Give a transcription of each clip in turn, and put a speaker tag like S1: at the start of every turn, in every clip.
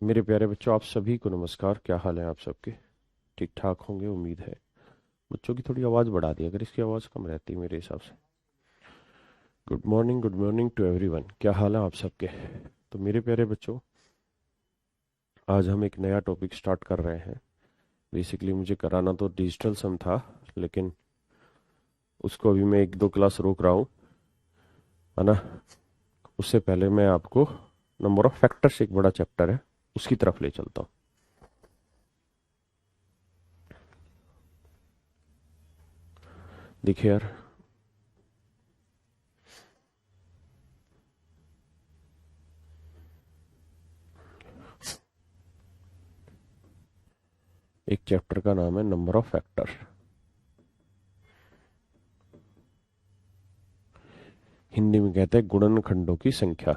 S1: मेरे प्यारे बच्चों, आप सभी को नमस्कार। क्या हाल है आप सबके? ठीक ठाक होंगे, उम्मीद है। बच्चों की थोड़ी आवाज़ बढ़ा दी, अगर इसकी आवाज़ कम रहती मेरे हिसाब से। Good morning to everyone. क्या हाल है आप सबके? तो मेरे प्यारे बच्चों, आज हम एक नया टॉपिक स्टार्ट कर रहे हैं। बेसिकली मुझे कराना तो डिजिटल सम था, लेकिन उसको अभी मैं एक दो क्लास रोक रहा हूँ, है ना। उससे पहले मैं आपको नंबर ऑफ फैक्टर्स, एक बड़ा चैप्टर है, उसकी तरफ ले चलता हूँ। देखिए यार, एक चैप्टर का नाम है नंबर ऑफ फैक्टर। हिंदी में कहते हैं गुणनखंडों की संख्या।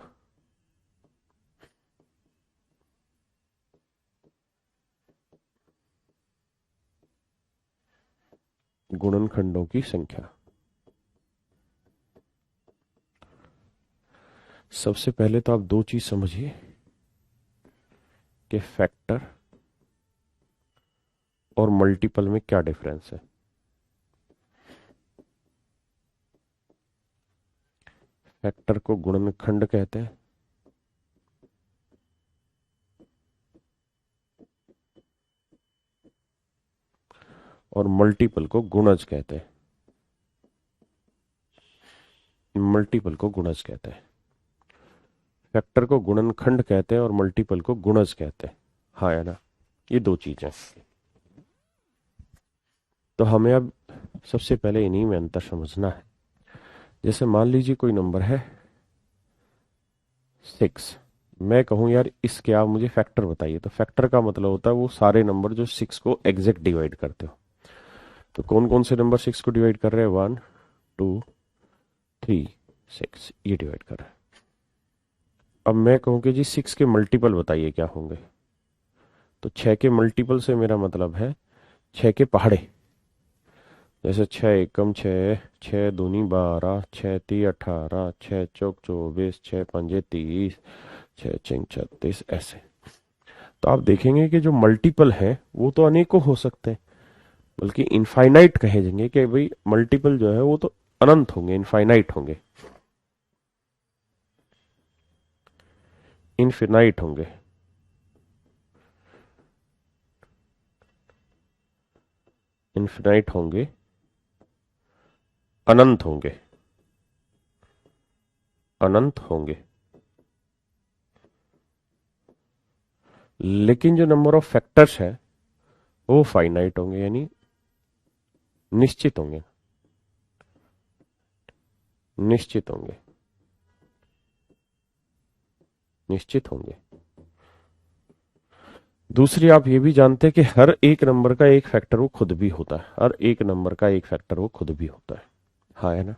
S1: गुणनखंडों की संख्या। सबसे पहले तो आप दो चीज समझिए कि फैक्टर और मल्टीपल में क्या डिफरेंस है। फैक्टर को गुणनखंड कहते हैं और मल्टीपल को गुणज कहते हैं। मल्टीपल को गुणज कहते हैं। फैक्टर को गुणनखंड कहते हैं और मल्टीपल को गुणज कहते हैं। हाँ है ना, ये दो चीजें। तो हमें अब सबसे पहले इन्हीं में अंतर समझना है। जैसे मान लीजिए कोई नंबर है 6। मैं कहूं यार इसके आप मुझे फैक्टर बताइए, तो फैक्टर का मतलब होता है वो सारे नंबर जो 6 को एग्जैक्ट डिवाइड करते हो। तो कौन कौन से नंबर 6 को डिवाइड कर रहे हैं? 1, 2, 3, 6, ये डिवाइड कर रहा है। अब मैं कहूं कि जी 6 के मल्टीपल बताइए क्या होंगे, तो 6 के मल्टीपल से मेरा मतलब है 6 के पहाड़े। जैसे 6 एकम 6, 6 दूनी 12, 6 ती 18, 6 चौक 24, 6 पंजे 30, 6 चिंग 36, ऐसे। तो आप देखेंगे कि जो मल्टीपल है वो तो अनेकों हो सकते हैं, बल्कि इनफाइनाइट कहे जाएंगे कि भाई मल्टीपल जो है वो तो अनंत होंगे, इनफाइनाइट होंगे, इनफिनाइट होंगे। इनफिनाइट होंगे, अनंत होंगे, अनंत होंगे। लेकिन जो नंबर ऑफ फैक्टर्स है वो फाइनाइट होंगे, यानी निश्चित होंगे। निश्चित होंगे, निश्चित होंगे। दूसरी, आप ये भी जानते हैं कि हर एक नंबर का एक फैक्टर वो खुद भी होता है। हर एक नंबर का एक फैक्टर वो खुद भी होता है। हाँ है ना।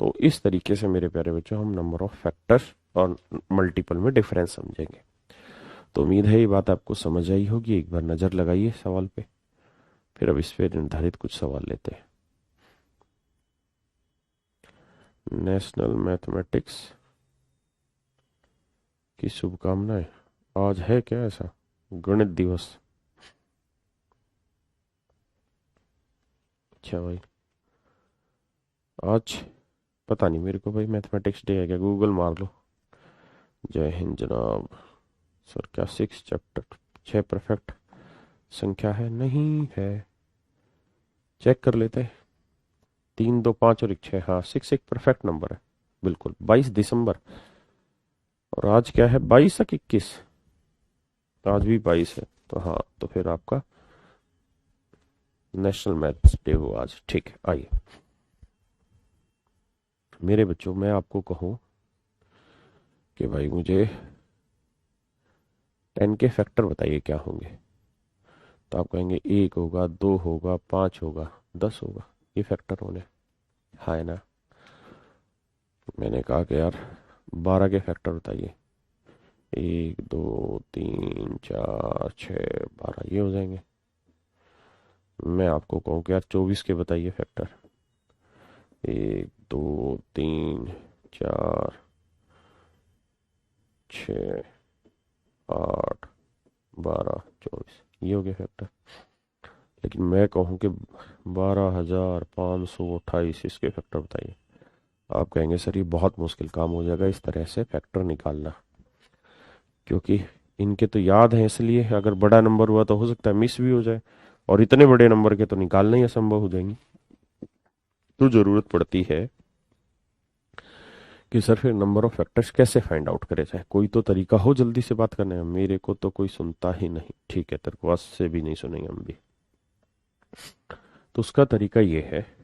S1: तो इस तरीके से मेरे प्यारे बच्चों हम नंबर ऑफ फैक्टर्स और मल्टीपल में डिफरेंस समझेंगे। तो उम्मीद है ये बात आपको समझ आई होगी। एक बार नजर लगाइए सवाल पे, फिर अब इस पे निर्धारित कुछ सवाल लेते हैं। नेशनल मैथमेटिक्स की शुभकामनाएं। आज है क्या ऐसा गणित दिवस? अच्छा भाई, आज पता नहीं मेरे को भाई, मैथमेटिक्स डे है क्या? गूगल मार लो। जय हिंद जनाब। सर क्या 6 चैप्टर, 6 परफेक्ट संख्या है? नहीं है, चेक कर लेते हैं। 3, 2, 5 और 1, 6। हाँ, 6 एक परफेक्ट नंबर है, बिल्कुल। 22 दिसंबर, और आज क्या है? 22 तक 21। आज भी 22 है, तो हाँ, तो फिर आपका नेशनल मैथ्स डे हो आज। ठीक है, आइए मेरे बच्चों, मैं आपको कहूँ कि भाई मुझे 10 के फैक्टर बताइए क्या होंगे, तो आप कहेंगे 1 होगा, 2 होगा, 5 होगा, 10 होगा। ये फैक्टर होने। हाँ है ना। मैंने कहा कि यार 12 के फैक्टर बताइए। 1, 2, 3, 4, 6, 12, ये हो जाएंगे। मैं आपको कहूँ कि यार 24 के बताइए फैक्टर। 1, 2, 3, 4, 6, 8, 12, 24, ये हो गया फैक्टर। लेकिन मैं कहूँ कि 12,528, इसके फैक्टर बताइए। आप कहेंगे सर ये बहुत मुश्किल काम हो जाएगा इस तरह से फैक्टर निकालना, क्योंकि इनके तो याद है, इसलिए अगर बड़ा नंबर हुआ तो हो सकता है मिस भी हो जाए, और इतने बड़े नंबर के तो निकालना ही असंभव हो जाएंगे। तो जरूरत पड़ती है कि सर फिर नंबर ऑफ फैक्टर्स कैसे फाइंड आउट करे जाए, कोई तो तरीका हो जल्दी से बात करने का। मेरे को तो कोई सुनता ही नहीं, ठीक है, तेरे को आज से भी नहीं सुनेंगे हम भी। तो उसका तरीका ये है,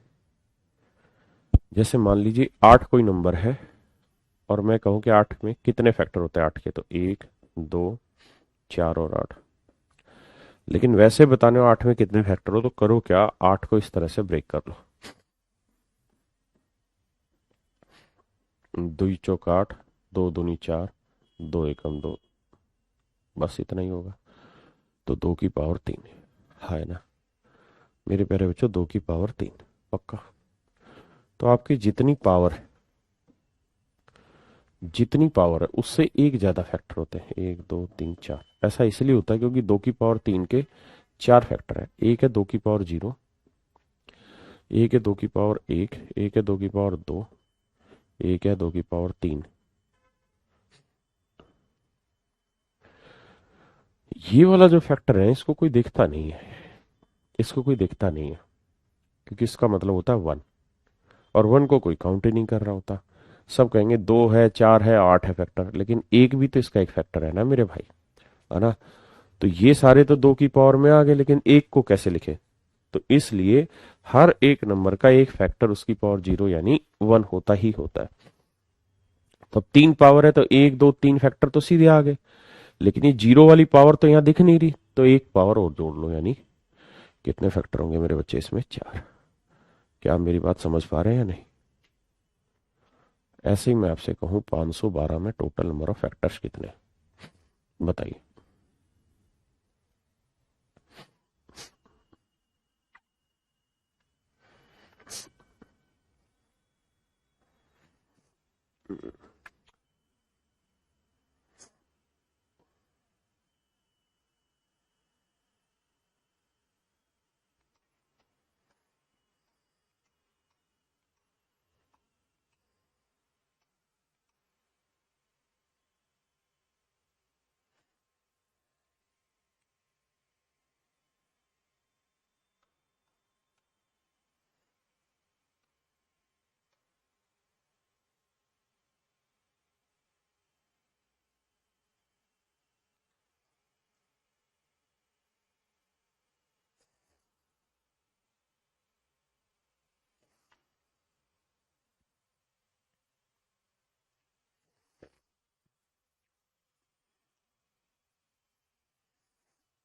S1: जैसे मान लीजिए 8 कोई नंबर है, और मैं कहूं कि 8 में कितने फैक्टर होते हैं 8 के, तो 1, 2, 4 और 8। लेकिन वैसे बताने हो 8 में कितने फैक्टर हो, तो करो क्या, 8 को इस तरह से ब्रेक कर लो। 2 चौक 8, 2 दूनी 4, 2 एकम 2, बस इतना ही होगा। तो 2 की पावर 3 है ना मेरे प्यारे बच्चों, 2 की पावर 3 पक्का। तो आपकी जितनी पावर है उससे एक ज्यादा फैक्टर होते हैं, 1, 2, 3, 4। ऐसा इसलिए होता है क्योंकि 2 की पावर 3 के 4 फैक्टर है। एक है 2 की पावर 0, एक है 2 की पावर 1, एक है 2 की पावर 2, एक है 2 की पावर 3। ये वाला जो फैक्टर है इसको कोई देखता नहीं है, इसको कोई देखता नहीं है, क्योंकि इसका मतलब होता है 1, और 1 को कोई काउंट ही नहीं कर रहा होता। सब कहेंगे 2 है, 4 है, 8 है फैक्टर, लेकिन एक भी तो इसका एक फैक्टर है ना मेरे भाई, है ना। तो ये सारे तो 2 की पावर में आ गए, लेकिन एक को कैसे लिखे, तो इसलिए हर एक नंबर का एक फैक्टर उसकी पावर 0 यानी 1 होता ही होता है। तो अब 3 पावर है तो 1, 2, 3 फैक्टर तो सीधे आ गए, लेकिन ये 0 वाली पावर तो यहां दिख नहीं रही, तो एक पावर और जोड़ लो, यानी कितने फैक्टर होंगे मेरे बच्चे इसमें, 4। क्या आप मेरी बात समझ पा रहे हैं या नहीं। ऐसे ही मैं आपसे कहूं 512 में टोटल नंबर ऑफ फैक्टर्स कितने, बताइए।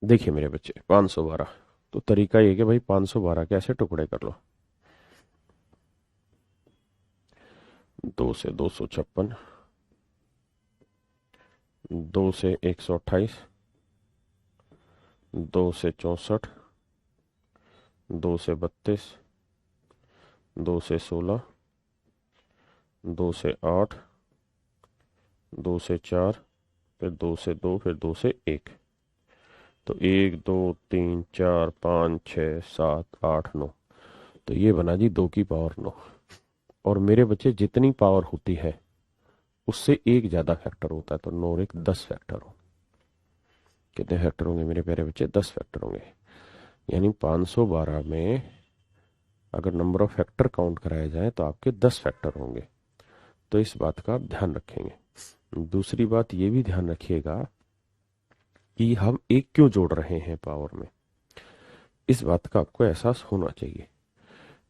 S1: देखिए मेरे बच्चे, 512, तो तरीका ये कि भाई 512 के ऐसे टुकड़े कर लो। 2 से 256, 2 से 128, 2 से 64, 2 से 32, 2 से 16, 2 से 8, 2 से 4, फिर 2 से 2, फिर 2 से 1। तो 1, 2, 3, 4, 5, 6, 7, 8, 9। तो ये बना जी 2 की पावर 9। और मेरे बच्चे जितनी पावर होती है उससे एक ज्यादा फैक्टर होता है, तो 9 और 1 10 फैक्टर हो। कितने फैक्टर होंगे मेरे प्यारे बच्चे, 10 फैक्टर होंगे। यानी 512 में अगर नंबर ऑफ फैक्टर काउंट कराए जाए तो आपके 10 फैक्टर होंगे। तो इस बात का आप ध्यान रखेंगे। दूसरी बात ये भी ध्यान रखिएगा कि हम एक क्यों जोड़ रहे हैं पावर में, इस बात का आपको एहसास होना चाहिए।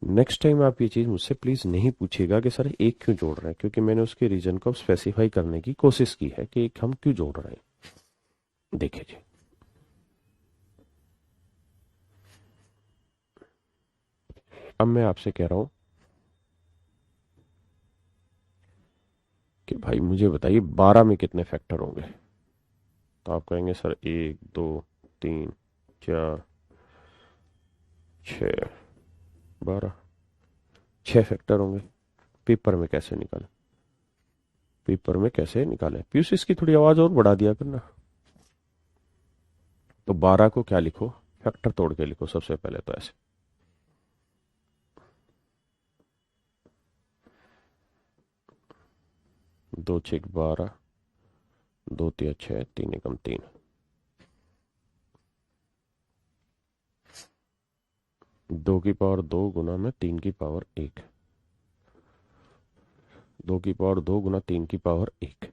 S1: नेक्स्ट टाइम आप ये चीज मुझसे प्लीज नहीं पूछिएगा कि सर एक क्यों जोड़ रहे हैं, क्योंकि मैंने उसके रीजन को स्पेसिफाई करने की कोशिश की है कि एक हम क्यों जोड़ रहे हैं। देखिए जी, अब मैं आपसे कह रहा हूं कि भाई मुझे बताइए 12 में कितने फैक्टर होंगे। तो आप कहेंगे सर 1, 2, 3, 4, 6, 12, 6 फैक्टर होंगे। पेपर में कैसे निकालें, पेपर में कैसे निकालें, पीयूष इसकी थोड़ी आवाज और बढ़ा दिया करना। तो 12 को क्या लिखो, फैक्टर तोड़ के लिखो सबसे पहले तो ऐसे। 2 6 12, 2 3 6, 3 एकम 3। 2 की पावर 2 गुना में 3 की पावर 1, 2 की पावर 2 गुना 3 की पावर 1,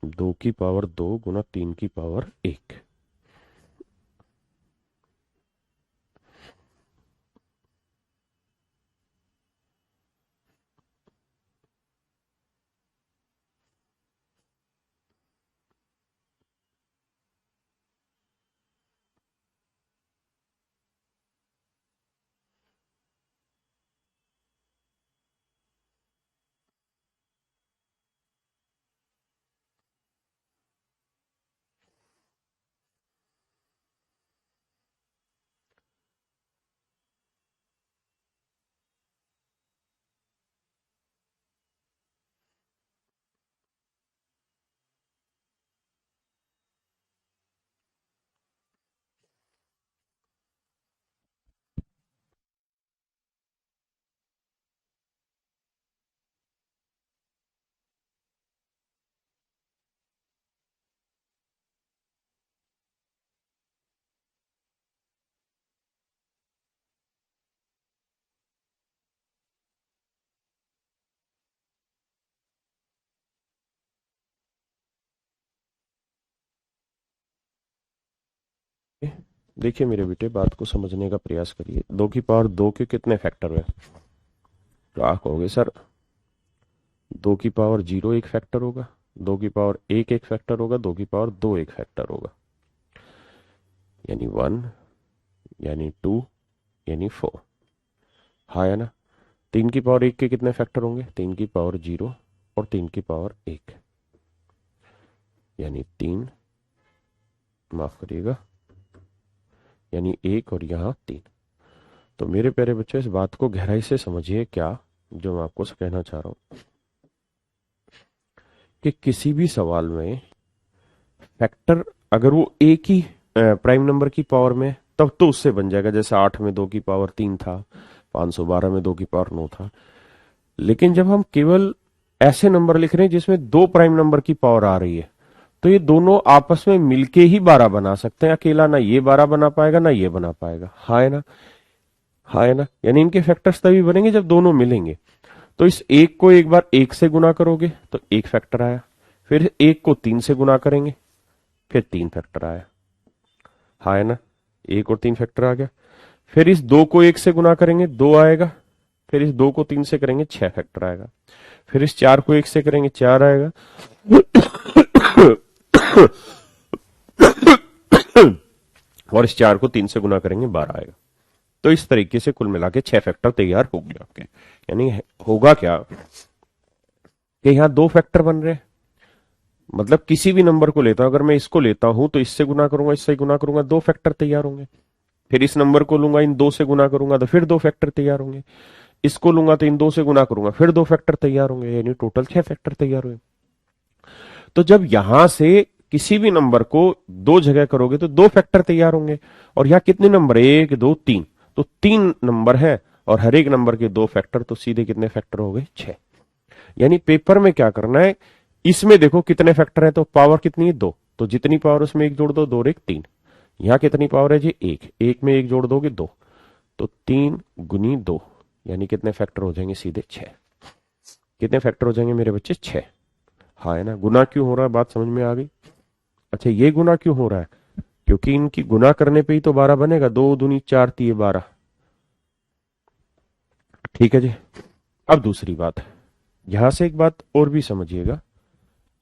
S1: 2 की पावर 2 गुना 3 की पावर 1। देखिए मेरे बेटे, बात को समझने का प्रयास करिए। 2 की पावर 2 के कितने फैक्टर हुए? तो आप कहोगे सर 2 की पावर 0 एक फैक्टर होगा, 2 की पावर 1 एक फैक्टर होगा, 2 की पावर 2 एक फैक्टर होगा, यानी 1, यानी 2, यानी 4। हाँ है ना। 3 की पावर 1 के कितने फैक्टर होंगे? 3 की पावर 0 और 3 की पावर 1, यानी 3, माफ करिएगा, यानी 1 और यहाँ 3। तो मेरे प्यारे बच्चों, इस बात को गहराई से समझिए, क्या जो मैं आपको कहना चाह रहा हूं कि किसी भी सवाल में फैक्टर अगर वो एक ही प्राइम नंबर की पावर में, तब तो उससे बन जाएगा। जैसे 8 में 2 की पावर 3 था, 512 में 2 की पावर 9 था। लेकिन जब हम केवल ऐसे नंबर लिख रहे हैं जिसमें 2 प्राइम नंबर की पावर आ रही है, तो ये दोनों आपस में मिलके ही 12 बना सकते हैं। अकेला ना ये 12 बना पाएगा ना ये बना पाएगा। हाँ है ना। हाँ है ना। यानी इनके फैक्टर्स तभी बनेंगे जब दोनों मिलेंगे। तो इस एक को एक बार 1 से गुना करोगे तो एक फैक्टर आया, फिर 1 को 3 से गुना करेंगे फिर 3 फैक्टर आया। हाँ है ना। 1 और 3 फैक्टर आ गया। फिर इस 2 को 1 से गुना करेंगे 2 आएगा, फिर इस 2 को 3 से करेंगे 6 फैक्टर आएगा, फिर इस 4 को 1 से करेंगे 4 आएगा, और इस 4 को 3 से गुना करेंगे 12 आएगा। तो इस तरीके से कुल मिला के 6 फैक्टर तैयार हो गए आपके। यानी होगा क्या कि यहां 2 फैक्टर बन रहे हैं। मतलब किसी भी नंबर को लेता हूं, अगर मैं इसको लेता हूं तो इससे गुना करूंगा, इससे गुना करूंगा, 2 फैक्टर तैयार होंगे। फिर इस नंबर को लूंगा, इन 2 से गुना करूंगा तो फिर 2 फैक्टर तैयार होंगे। इसको लूंगा तो इन 2 से गुना करूंगा फिर 2 फैक्टर तैयार होंगे, यानी टोटल 6 फैक्टर तैयार हुए। तो जब यहां से किसी भी नंबर को 2 जगह करोगे तो 2 फैक्टर तैयार होंगे। और यहां कितने नंबर? 1 2 3, तो 3 नंबर है और हर एक नंबर के 2 फैक्टर, तो सीधे कितने फैक्टर हो गए? 6। यानी पेपर में क्या करना है, इसमें देखो कितने फैक्टर है, तो पावर कितनी है? 2, तो जितनी पावर उसमें 1 जोड़ दो, 2 और 1 3। यहां कितनी पावर है जी? 1, 1 में 1 जोड़ दोगे 2, तो 3 गुनी 2, यानी कितने फैक्टर हो जाएंगे? सीधे 6। कितने फैक्टर हो जाएंगे मेरे बच्चे? 6। हाँ है ना। गुना क्यों हो रहा है, बात समझ में आ गई? अच्छा, ये गुना क्यों हो रहा है? क्योंकि इनकी गुना करने पे ही तो 12 बनेगा। 2 दूनी 4 तीय 12। ठीक है जी। अब दूसरी बात, यहां से एक बात और भी समझिएगा,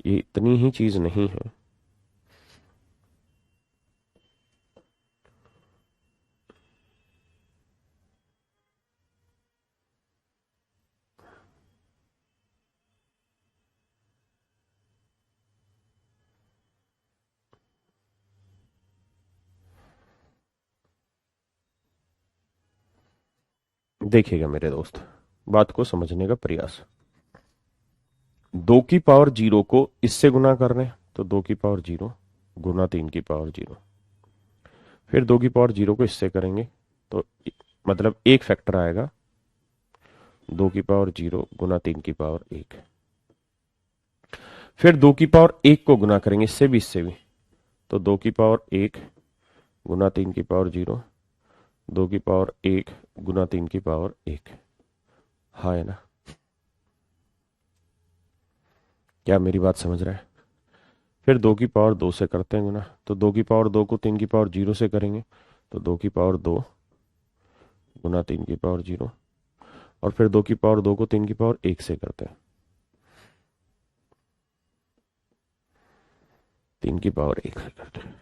S1: ये इतनी ही चीज नहीं है। देखिएगा मेरे दोस्त, बात को समझने का प्रयास। 2 की पावर 0 को इससे गुना कर रहे हैं, तो 2 की पावर 0 गुना 3 की पावर 0, फिर 2 की पावर 0 को इससे करेंगे तो मतलब एक फैक्टर आएगा 2 की पावर 0 गुना 3 की पावर 1। फिर 2 की पावर 1 को गुना करेंगे इससे भी तो 2 की पावर 1 गुना 3 की पावर 0, 2 की पावर 1 गुना 3 की पावर 1। हाँ है ना? क्या मेरी बात समझ रहा है? फिर 2 की पावर 2 से करते हैं गुना तो 2 की पावर 2 को 3 की पावर 0 से करेंगे तो 2 की पावर 2 गुना 3 की पावर 0, और फिर 2 की पावर 2 को 3 की पावर 1 से करते हैं 3 की पावर 1 से करते हैं।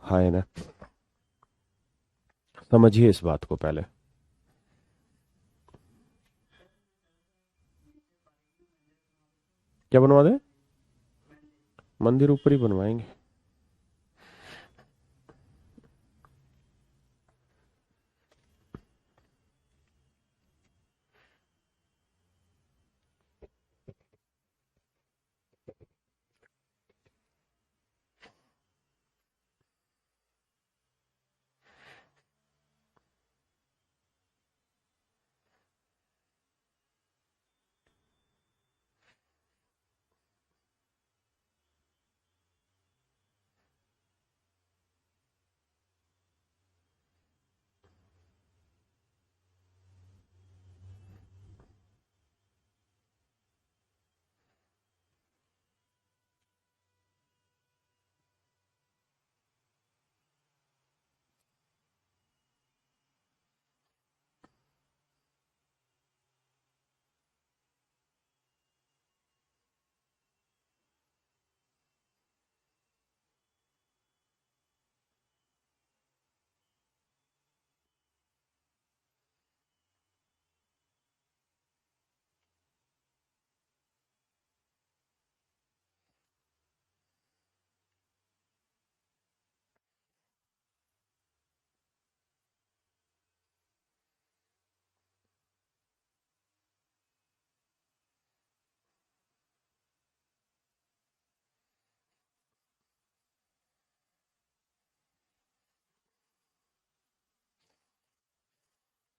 S1: हाँ है ना? समझिए इस बात को पहले। क्या बनवा दें? मंदिर ऊपर ही बनवाएंगे।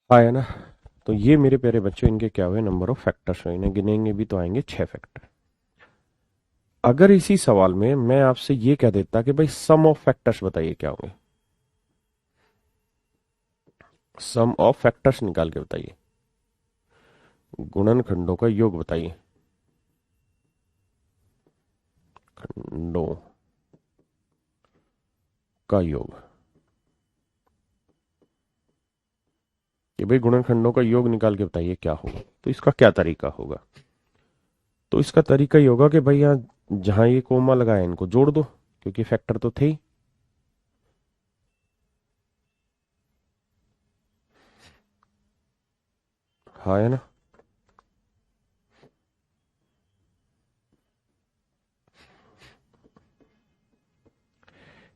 S1: हाँ है ना? तो ये मेरे प्यारे बच्चों इनके क्या हुए नंबर ऑफ फैक्टर्स हुए, इन्हें गिनेंगे भी तो आएंगे 6 फैक्टर। अगर इसी सवाल में मैं आपसे ये कह देता कि भाई सम ऑफ फैक्टर्स बताइए क्या होंगे, सम ऑफ फैक्टर्स निकाल के बताइए, गुणनखंडों का योग बताइए, खंडों का योग, कि भाई गुणनखंडों का योग निकाल के बताइए क्या होगा। तो इसका क्या तरीका होगा? तो इसका तरीका ये होगा कि भाई यहाँ जहां ये कोमा लगाया इनको जोड़ दो, क्योंकि फैक्टर तो थे ही। हाँ है ना?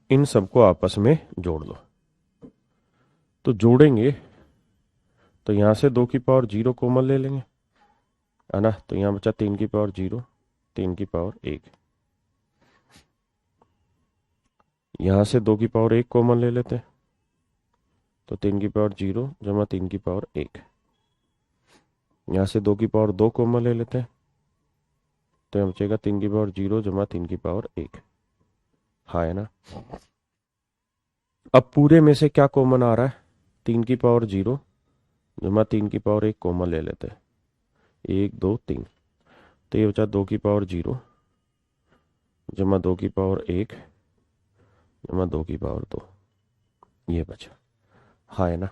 S1: इन सबको आपस में जोड़ दो। तो जोड़ेंगे तो यहां से 2 की पावर 0 कॉमन ले लेंगे, है ना? तो यहां बचा 3 की पावर 0, 3 की पावर 1। यहां से 2 की पावर 1 कॉमन ले लेते हैं तो 3 की पावर 0 जमा 3 की पावर 1। यहां से 2 की पावर 2 कॉमन ले लेते हैं तो यहाँ बचेगा 3 की पावर 0 जमा 3 की पावर 1। हाँ है ना? अब पूरे में से क्या कॉमन आ रहा है? 3 की पावर 0 जमा 3 की पावर 1 कॉमन ले लेते हैं, 1 2 3। तो ये बचा 2 की पावर 0 जमा 2 की पावर 1 जमा 2 की पावर 2, ये बचा। हाँ है ना?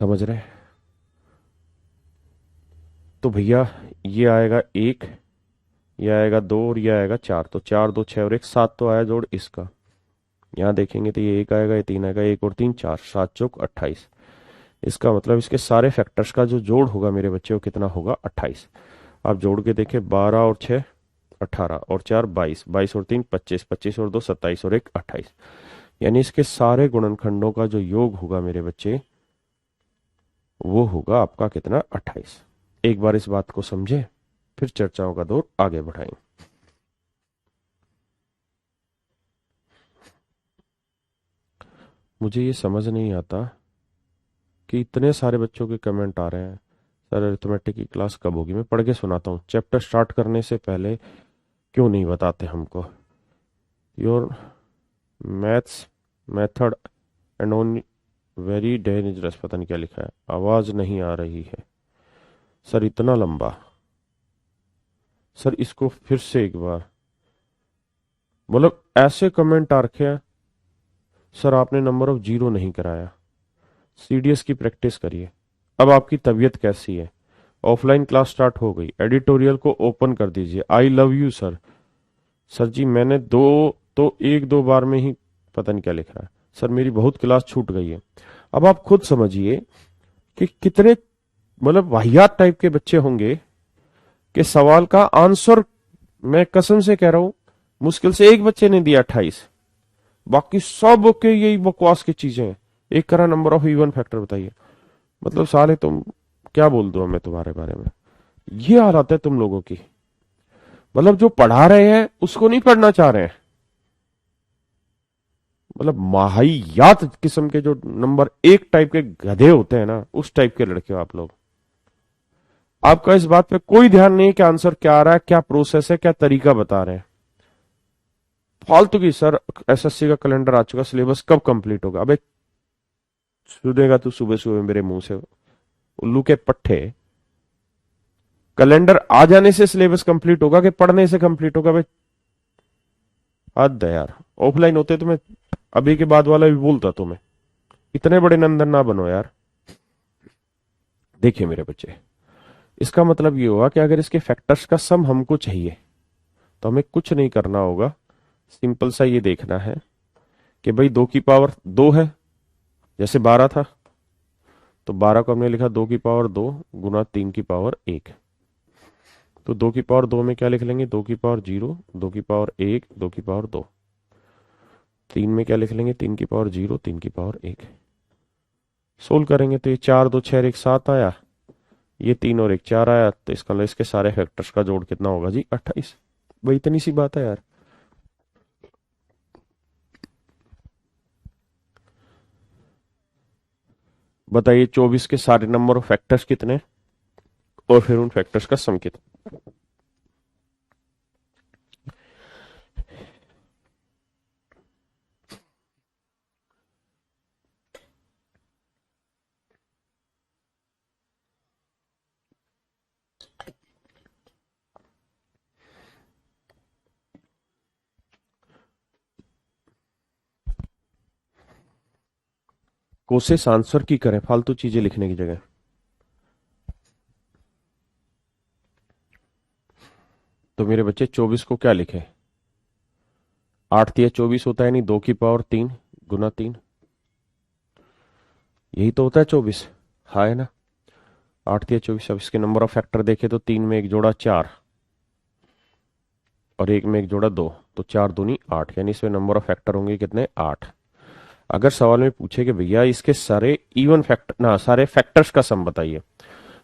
S1: समझ रहे हैं? तो भैया ये आएगा 1, ये आएगा 2 और ये आएगा 4। तो 4 2 6 और 1 7 तो आया जोड़ इसका। यहाँ देखेंगे तो ये 1 आएगा, ये 3 आएगा, 1 और 3 4, 7 चौक 28। इसका मतलब इसके सारे फैक्टर्स का जो जोड़ होगा मेरे बच्चे वो कितना होगा? 28। आप जोड़ के देखें, 12 और 6 18 और 4 22, 22 और 3 25, 25 और 2 27 और 1 28। यानी इसके सारे गुणनखंडों का जो योग होगा मेरे बच्चे वो होगा आपका कितना? 28। एक बार इस बात को समझे, फिर चर्चाओं का दौर आगे बढ़ाएं। मुझे ये समझ नहीं आता कि इतने सारे बच्चों के कमेंट आ रहे हैं, सर अरिथमेटिक की क्लास कब होगी। मैं पढ़ के सुनाता हूँ, चैप्टर स्टार्ट करने से पहले क्यों नहीं बताते हमको। Your maths method and own very dangerous, पता नहीं क्या लिखा है, आवाज नहीं आ रही है। सर इतना लंबा, सर इसको फिर से एक बार, मतलब ऐसे कमेंट आ रखे हैं। सर आपने नंबर ऑफ जीरो नहीं कराया, सीडीएस की प्रैक्टिस करिए। अब आपकी तबीयत कैसी है? ऑफलाइन क्लास स्टार्ट हो गई, एडिटोरियल को ओपन कर दीजिए। I love you sir. Sir ji मैंने दो, तो एक दो बार में ही पता नहीं क्या लिख रहा है। सर मेरी बहुत क्लास छूट गई है। अब आप खुद समझिए कि कितने मतलब वाहियात टाइप के बच्चे होंगे कि सवाल का आंसर, मैं कसम से कह रहा हूं, मुश्किल से एक बच्चे ने दिया 28, बाकी सब के यही बकवास की चीजें हैं। एक करा नंबर ऑफ इवन फैक्टर बताइए। मतलब साले तुम, क्या बोल दो मैं तुम्हारे बारे में। ये हालत है तुम लोगों की, मतलब जो पढ़ा रहे हैं उसको नहीं पढ़ना चाह रहे हैं। मतलब माहियात किस्म के जो नंबर एक टाइप के गधे होते हैं ना, उस टाइप के लड़के हो आप लोग। आपका इस बात पे कोई ध्यान नहीं है कि आंसर क्या आ रहा है, क्या प्रोसेस है, क्या तरीका बता रहे हैं। फालतू की। सर एसएससी का कैलेंडर आ चुका, सिलेबस कब कंप्लीट होगा? अबे सुनेगा तू सुबह सुबह मेरे मुंह से, उल्लू के पट्टे। कैलेंडर आ जाने से सिलेबस कंप्लीट होगा कि पढ़ने से कंप्लीट होगा? भाई हद है यार। ऑफलाइन होते तो मैं अभी के बाद वाला भी बोलता तुम्हें। इतने बड़े नंदन ना बनो यार। देखिए मेरे बच्चे, इसका मतलब ये हुआ कि अगर इसके फैक्टर्स का सम हमको चाहिए तो हमें कुछ नहीं करना होगा। सिंपल सा ये देखना है कि भाई 2 की पावर 2 है, जैसे 12 था तो 12 को हमने लिखा 2 की पावर 2 गुना 3 की पावर 1। तो 2 की पावर 2 में क्या लिख लेंगे? 2 की पावर 0, 2 की पावर 1, 2 की पावर 2। 3 में क्या लिख लेंगे? 3 की पावर 0, 3 की पावर 1। सोल्व करेंगे तो ये 4 2 6 1 7 आया, ये 3 और 1 4 आया, तो इसका मतलब इसके सारे फैक्टर्स का जोड़ कितना होगा जी? 28। भाई इतनी सी बात है यार। बताइए 24 के सारे नंबर ऑफ फैक्टर्स कितने, और फिर उन फैक्टर्स का सम कितना। कोशिश आंसर की करें, फालतू चीजें लिखने की जगह। तो मेरे बच्चे 24 को क्या लिखे? 8 × 3 = 24 होता है, यानी 2 की पावर 3 गुना 3, यही तो होता है 24। हाँ है ना? 8 × 3 = 24। अब इसके नंबर ऑफ फैक्टर देखे तो 3 में 1 जोड़ा 4, और 1 में 1 जोड़ा 2, तो 4 दूनी 8, यानी इसमें नंबर ऑफ फैक्टर होंगे कितने? 8। अगर सवाल में पूछे कि भैया इसके सारे इवन फैक्टर ना सारे फैक्टर्स का सम बताइए,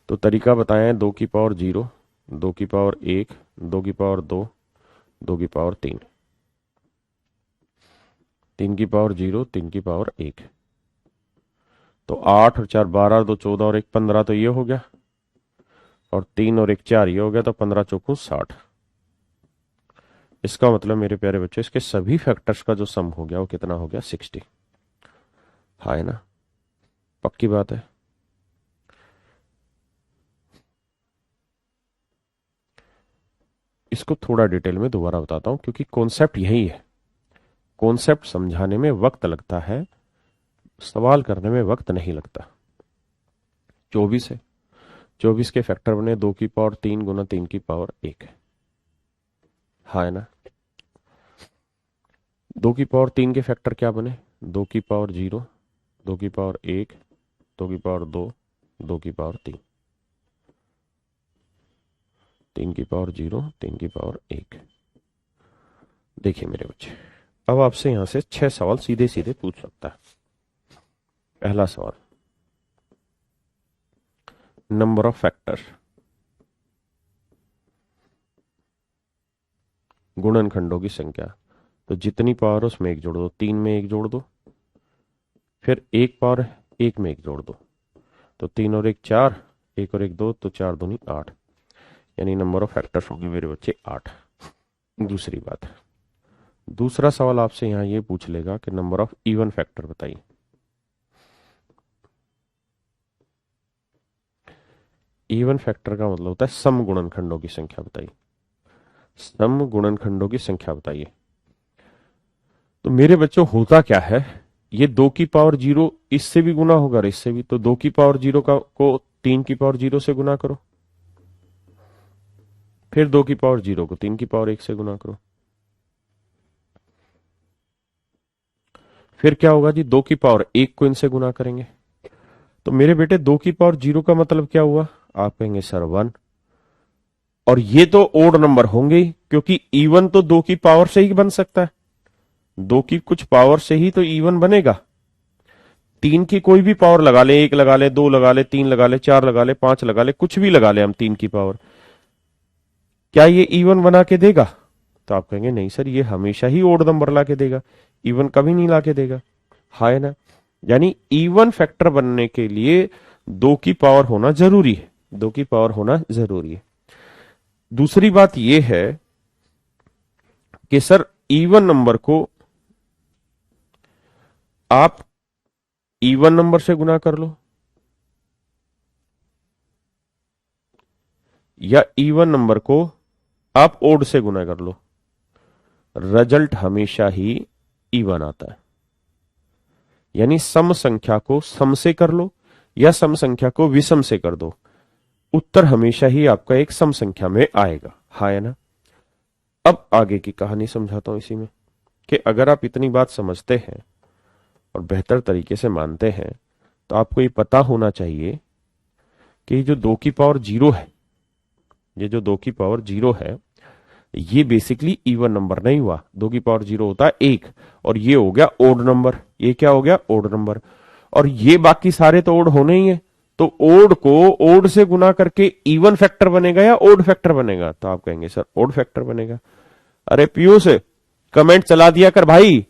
S1: तो तरीका बताए हैं 2 की पावर 0, 2 की पावर 1, 2 की पावर 2, 2 की पावर 3, 3 की पावर 0, 3 की पावर 1। तो 8 और 4 12, और 2 14, और 1 15, तो ये हो गया, और 3 और 1 4 ये हो गया, तो 15 × 4 = 60। इसका मतलब मेरे प्यारे बच्चों, इसके सभी फैक्टर्स का जो सम हो गया वो कितना हो गया? 60। हाँ है ना? पक्की बात है। इसको थोड़ा डिटेल में दोबारा बताता हूं, क्योंकि कॉन्सेप्ट यही है। कॉन्सेप्ट समझाने में वक्त लगता है, सवाल करने में वक्त नहीं लगता। 24 है, 24 के फैक्टर बने 2 की पावर 3 गुना 3 की पावर 1। हाँ है ना? 2 की पावर 3 के फैक्टर क्या बने? 2 की पावर 0, 2 की पावर 1, 2 की पावर 2, 2 की पावर 3, 3 की पावर 0, 3 की पावर 1। देखिए मेरे बच्चे, अब आपसे यहां से 6 सवाल सीधे सीधे पूछ सकता है। पहला सवाल, नंबर ऑफ फैक्टर, गुणनखंडों की संख्या। तो जितनी पावर उसमें 1 जोड़ दो, 3 में 1 जोड़ दो, फिर एक पावर एक में एक जोड़ दो, तो 3 और 1 4, 1 और 1 2, तो 4 दूनी 8, यानी नंबर ऑफ फैक्टर्स होंगे मेरे बच्चे 8। दूसरी बात, दूसरा सवाल आपसे यहां ये पूछ लेगा कि नंबर ऑफ इवन फैक्टर बताइए। इवन फैक्टर का मतलब होता है सम गुणनखंडों की संख्या बताइए, सम गुणनखंडों की संख्या बताइए। तो मेरे बच्चों होता क्या है, ये 2 की पावर 0 इससे भी गुना होगा और इससे भी, तो 2 की पावर 0 का को 3 की पावर 0 से गुना करो, फिर 2 की पावर 0 को 3 की पावर 1 से गुना करो, फिर क्या होगा जी, 2 की पावर 1 को इनसे गुना करेंगे। तो मेरे बेटे 2 की पावर 0 का मतलब क्या हुआ, आप कहेंगे सर 1, और ये तो ओड नंबर होंगे ही, क्योंकि इवन तो 2 की पावर से ही बन सकता है, 2 की कुछ पावर से ही तो इवन बनेगा। 3 की कोई भी पावर लगा ले, 1 लगा ले, 2 लगा ले, 3 लगा ले, 4 लगा ले, 5 लगा ले, कुछ भी लगा ले हम 3 की पावर, क्या ये इवन बना के देगा? तो आप कहेंगे नहीं सर, ये हमेशा ही ओड नंबर ला के देगा, इवन कभी नहीं ला के देगा, है ना। यानी इवन फैक्टर बनने के लिए 2 की पावर होना जरूरी है, 2 की पावर होना जरूरी है। दूसरी बात यह है कि सर इवन नंबर को आप इवन नंबर से गुना कर लो या इवन नंबर को आप ओड से गुना कर लो, रिजल्ट हमेशा ही इवन आता है। यानी सम संख्या को सम से कर लो या सम संख्या को विषम से कर दो, उत्तर हमेशा ही आपका एक सम संख्या में आएगा, है ना। अब आगे की कहानी समझाता हूं इसी में, कि अगर आप इतनी बात समझते हैं और बेहतर तरीके से मानते हैं, तो आपको ये पता होना चाहिए कि जो 2 की पावर 0 है, ये जो 2 की पावर 0 है, ये बेसिकली इवन नंबर नहीं हुआ। 2 की पावर 0 होता है 1, और ये हो गया ओड नंबर, ये क्या हो गया, ओड नंबर। और ये बाकी सारे तो ओड होने ही है, तो ओड को ओड से गुना करके इवन फैक्टर बनेगा या ओड फैक्टर बनेगा? तो आप कहेंगे सर ओड फैक्टर बनेगा। अरे पीयूष, कमेंट चला दिया कर भाई।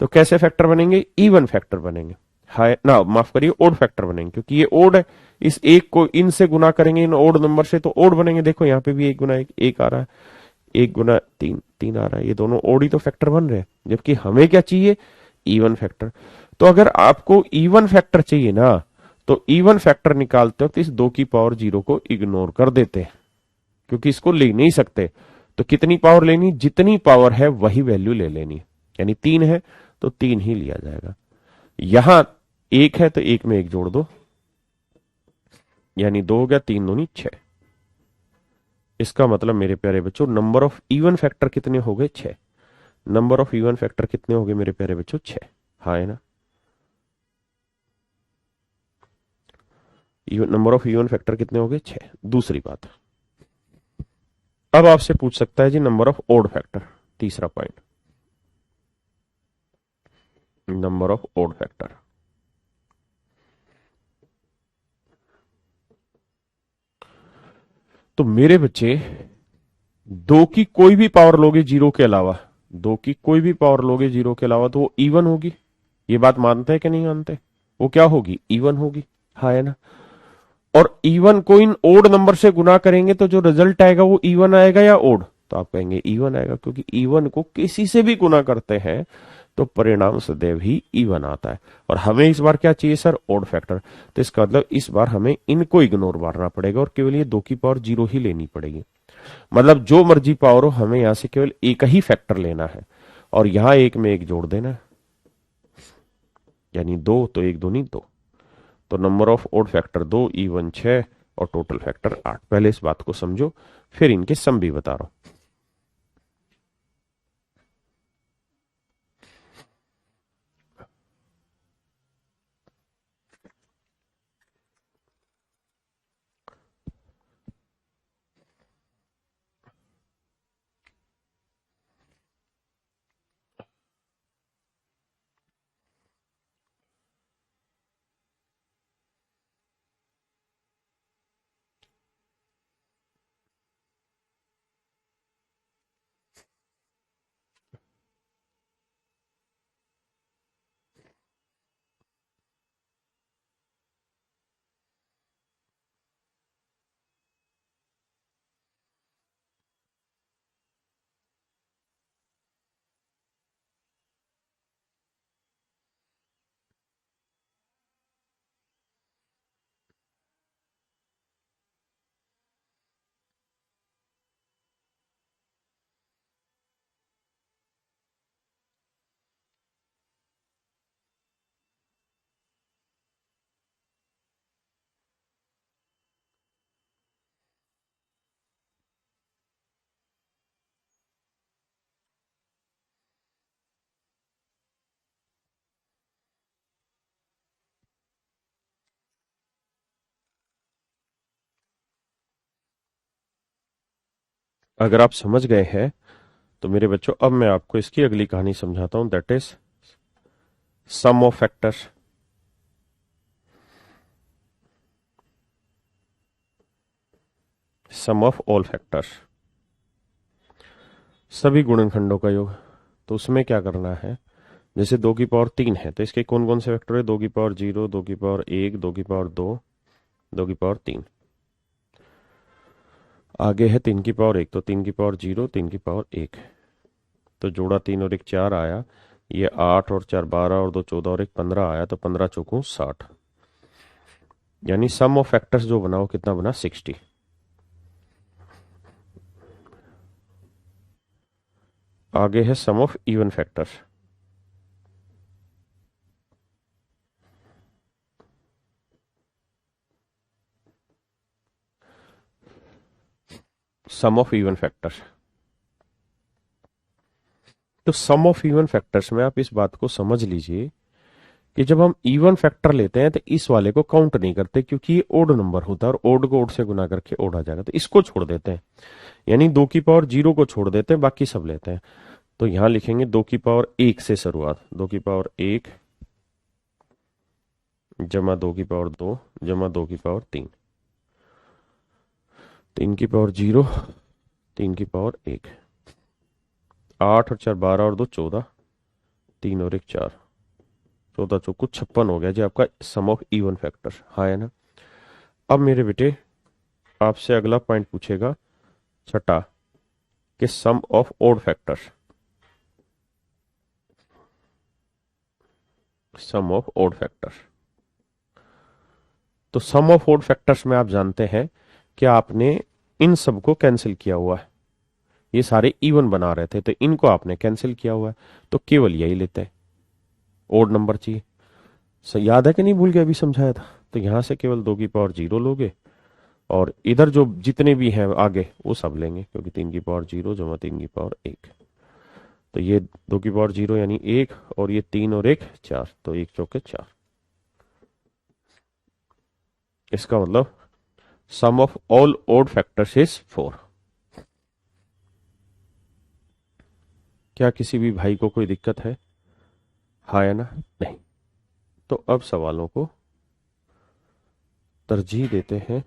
S1: तो कैसे फैक्टर बनेंगे, इवन फैक्टर बनेंगे, हाय ना, माफ करिए, ओड फैक्टर बनेंगे, क्योंकि ये ओड है, इस एक को इन से गुना करेंगे, इन ओड नंबर से, तो ओड बनेंगे। देखो यहाँ पे भी 1 गुना 1 1 आ रहा है, 1 गुना 3 3 आ रहा है, ये दोनों ओड ही तो फैक्टर बन रहे हैं, जबकि हमें क्या चाहिए, इवन फैक्टर। तो अगर आपको इवन फैक्टर चाहिए ना, तो इवन फैक्टर निकालते वक्त इस 2 की पावर 0 को इग्नोर कर देते हैं, क्योंकि इसको ले नहीं सकते। तो कितनी पावर लेनी, जितनी पावर है वही वैल्यू ले लेनी, यानी 3 है तो 3 ही लिया जाएगा। यहां 1 है तो 1 में 1 जोड़ दो, यानी 2 हो गया, 3 दूनी 6। इसका मतलब मेरे प्यारे बच्चों, नंबर ऑफ इवन फैक्टर कितने हो गए, 6। नंबर ऑफ इवन फैक्टर कितने हो गए मेरे प्यारे बच्चों, 6, हाँ है ना। नंबर ऑफ इवन फैक्टर कितने हो गए, 6। दूसरी बात, अब आपसे पूछ सकता है जी नंबर ऑफ ओड फैक्टर, तीसरा point, number of odd factor. तो मेरे बच्चे 2 की कोई भी पावर लोगे 0 के अलावा, 2 की कोई भी पावर लोगे 0 के अलावा, तो वो इवन होगी। ये बात मानते हैं कि नहीं मानते? वो क्या होगी, इवन होगी, हाँ है ना। और इवन को इन ओड नंबर से गुना करेंगे तो जो रिजल्ट आएगा वो इवन आएगा या ओड? तो आप कहेंगे इवन आएगा, क्योंकि इवन को किसी से भी गुना करते हैं तो परिणाम सदैव ही इवन आता है। और हमें इस बार क्या चाहिए सर, ओड फैक्टर। तो इसका मतलब इस बार हमें इनको इग्नोर मारना पड़ेगा और केवल ये 2 की पावर 0 ही लेनी पड़ेगी। मतलब जो मर्जी पावर हो, हमें यहां से केवल एक ही फैक्टर लेना है और यहां 1 में 1 जोड़ देना है, यानी 2, तो 1 दूनी 2। तो number of odd factor 2, even 6 और टोटल फैक्टर 8। पहले इस बात को समझो, फिर इनके सम भी बता रहा हूं। अगर आप समझ गए हैं तो मेरे बच्चों अब मैं आपको इसकी अगली कहानी समझाता हूं, that is sum of factors. Sum of all factors, सभी गुणनखंडों का योग। तो उसमें क्या करना है, जैसे 2 की पावर 3 है तो इसके कौन कौन से वेक्टर है, 2 की पावर 0, 2 की पावर 1, 2 की पावर 2, 2 की पावर 3। आगे है 3 की पावर 1, तो 3 की पावर 0, 3 की पावर 1। तो जोड़ा 3 और 1 4 आया, ये 8 और 4 12 और 2 14 और 1 15 आया, तो 15 चौको 60। यानी सम ऑफ फैक्टर्स जो बना वो कितना बना, 60। आगे है sum of even factors. Sum of even factors, तो सम ऑफ इवन फैक्टर्स में आप इस बात को समझ लीजिए कि जब हम इवन फैक्टर लेते हैं तो इस वाले को काउंट नहीं करते, क्योंकि ये ओड नंबर होता है और ओड को ओड से गुना करके ओड आ जाएगा, तो इसको छोड़ देते हैं। यानी 2 की पावर 0 को छोड़ देते हैं, बाकी सब लेते हैं। तो यहां लिखेंगे 2 की पावर 1 से शुरुआत, 2 की पावर 1 जमा 2 की पावर 2 जमा 2 की पावर 3, 3 की पावर 0, 3 की पावर 1, 8 और 4 12 और 2 14, 3 और 1 4, 14 चौको 56 हो गया जी आपका सम ऑफ इवन फैक्टर। हाँ है ना। अब मेरे बेटे आपसे अगला पॉइंट पूछेगा छठा, कि sum of odd factors. Sum of odd factors, तो सम ऑफ ओड फैक्टर्स में आप जानते हैं कि आपने इन सबको कैंसिल किया हुआ है, ये सारे इवन बना रहे थे तो इनको आपने कैंसिल किया हुआ है, तो केवल यही लेते हैं, ओड नंबर चाहिए। याद है कि नहीं, भूल गया, अभी समझाया था। तो यहां से केवल 2 की पावर 0 लोगे और इधर जो जितने भी हैं आगे वो सब लेंगे, क्योंकि 3 की पावर 0 जमा 3 की पावर 1। तो ये 2 की पावर 0 यानी 1, और ये 3 और 1 4, तो 1 चौके 4। इसका मतलब sum of all odd factors is 4। क्या किसी भी भाई को कोई दिक्कत है? हाँ या ना? नहीं। तो अब सवालों को तरजीह देते हैं।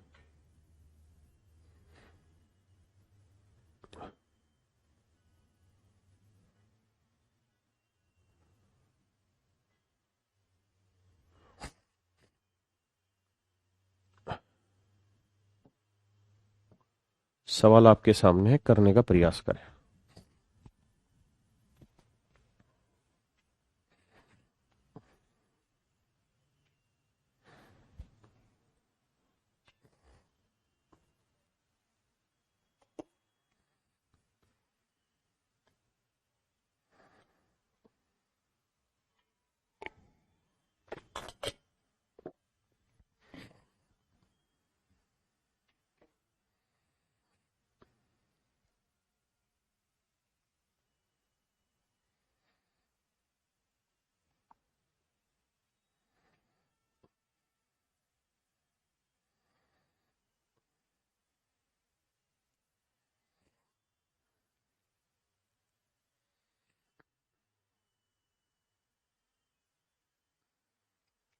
S1: सवाल आपके सामने है, करने का प्रयास करें।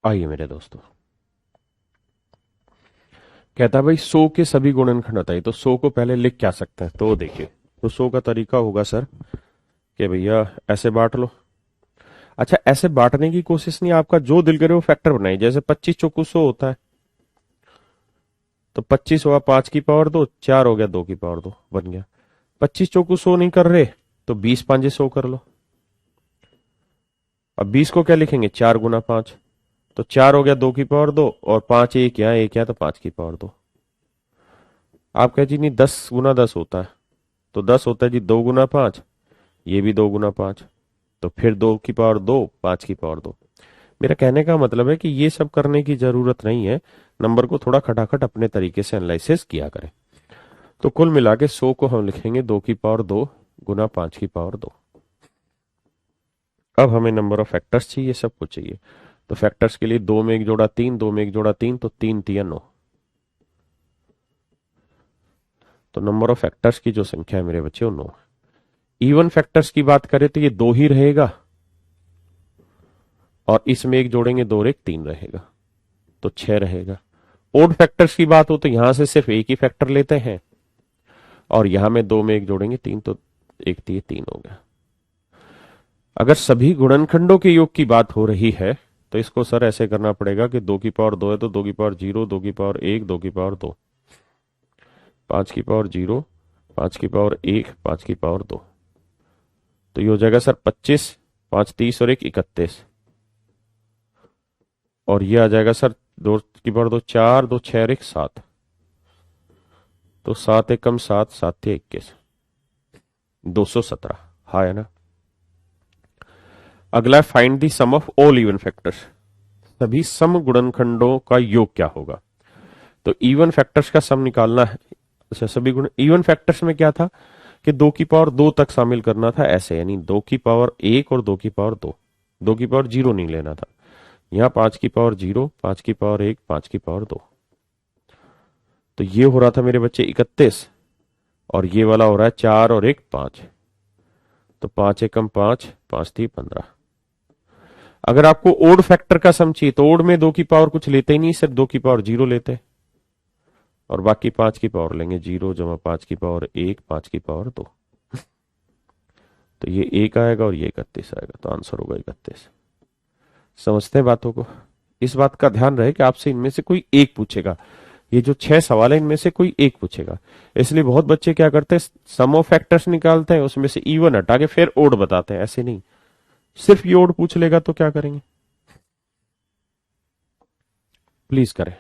S1: आइए मेरे दोस्तों, कहता है भाई 100 के सभी गुणनखंड बताइए, तो 100 को पहले लिख क्या सकते हैं, तो देखिए, तो 100 का तरीका होगा सर कि भैया ऐसे बांट लो। अच्छा, ऐसे बांटने की कोशिश नहीं, आपका जो दिल करे वो फैक्टर बनाइए। जैसे 25 चौको 100 होता है, तो 25 होगा 5 की पावर 2, 4 हो गया 2 की पावर 2, बन गया। 25 चौको 100 नहीं कर रहे तो 20 5 100 कर लो। अब 20 को क्या लिखेंगे, 4 गुना 5, तो 4 हो गया 2 की पावर 2, और 5 एक यहाँ एक यहाँ, तो 5 की पावर 2। आप कहे जी नहीं 10 गुना 10 होता है, तो 10 होता है जी 2 गुना 5, ये भी 2 गुना 5, तो फिर 2 की पावर 2, 5 की पावर 2। मेरा कहने का मतलब है कि ये सब करने की जरूरत नहीं है, नंबर को थोड़ा खटाखट अपने तरीके से एनालिसिस किया करें। तो कुल मिला के 100 को हम लिखेंगे 2 की पावर 2 गुना 5 की पावर 2। अब हमें नंबर ऑफ फैक्टर्स चाहिए, सब कुछ चाहिए। तो फैक्टर्स के लिए 2 में 1 जोड़ा 3, 2 में 1 जोड़ा 3, तो 3 3 9। तो नंबर ऑफ फैक्टर्स की जो संख्या है मेरे बच्चे वो 9। इवन फैक्टर्स की बात करें तो ये 2 ही रहेगा, और इसमें एक जोड़ेंगे 2 और 1 3 रहेगा, तो 6 रहेगा। ओड फैक्टर्स की बात हो तो यहां से सिर्फ एक ही फैक्टर लेते हैं, और यहां में 2 में एक जोड़ेंगे 3, तो एक 3 हो गया। अगर सभी गुणनखंडों के योग की बात हो रही है तो इसको सर ऐसे करना पड़ेगा कि 2 की पावर 2 है तो 2 की पावर 0, 2 की पावर 1, 2 की पावर 2, 5 की पावर 0, 5 की पावर 1, 5 की पावर 2, तो ये हो जाएगा सर 25, 5 30 और 1 31, और ये आ जाएगा सर 2 की पावर 2 4, 2 6 और 1 7, तो 7 एकम 7, 7 21, 217। हाँ है ना। अगला है find the sum of all even factors, सभी सम गुणनखंडों का योग क्या होगा। तो इवन फैक्टर्स का सम निकालना है। अच्छा, सभी गुण इवन फैक्टर्स में क्या था कि 2 की पावर 2 तक शामिल करना था, ऐसे यानी 2 की पावर 1 और 2 की पावर 2, 2 की पावर 0 नहीं लेना था। यहां 5 की पावर 0, 5 की पावर 1, 5 की पावर 2, तो ये हो रहा था मेरे बच्चे 31, और ये वाला हो रहा है 4 और 1 5, तो 5 एकम 5, 5 3 15। अगर आपको ओड फैक्टर का सम चाहिए तो ओड में 2 की पावर कुछ लेते ही नहीं, सिर्फ 2 की पावर 0 लेते हैं, और बाकी 5 की पावर लेंगे 0 जमा 5 की पावर 1, 5 की पावर 2, तो ये 1 आएगा और ये 31 आएगा, तो आंसर होगा 31। समझते हैं बातों को। इस बात का ध्यान रहे कि आपसे इनमें से कोई एक पूछेगा, ये जो 6 सवाल है इनमें से कोई एक पूछेगा। इसलिए बहुत बच्चे क्या करते हैं, सम ऑफ फैक्टर्स निकालते हैं, उसमें से इवन हटा के फिर ओड बताते हैं, ऐसे नहीं। सिर्फ ये ओड पूछ लेगा तो क्या करेंगे, प्लीज करें।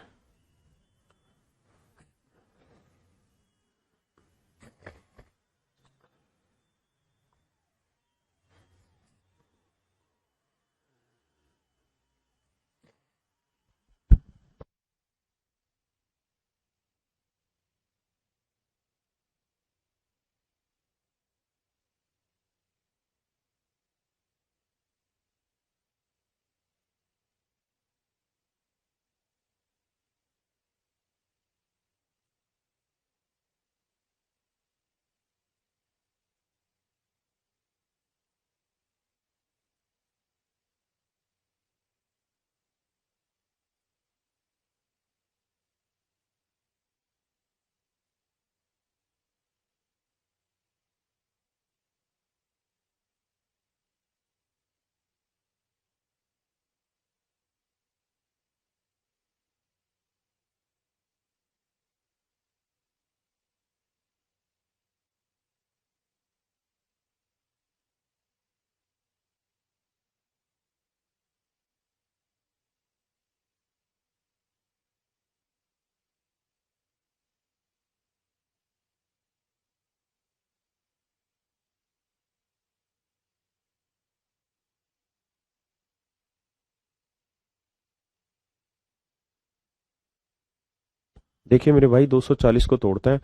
S1: देखिए मेरे भाई 240 को तोड़ता है।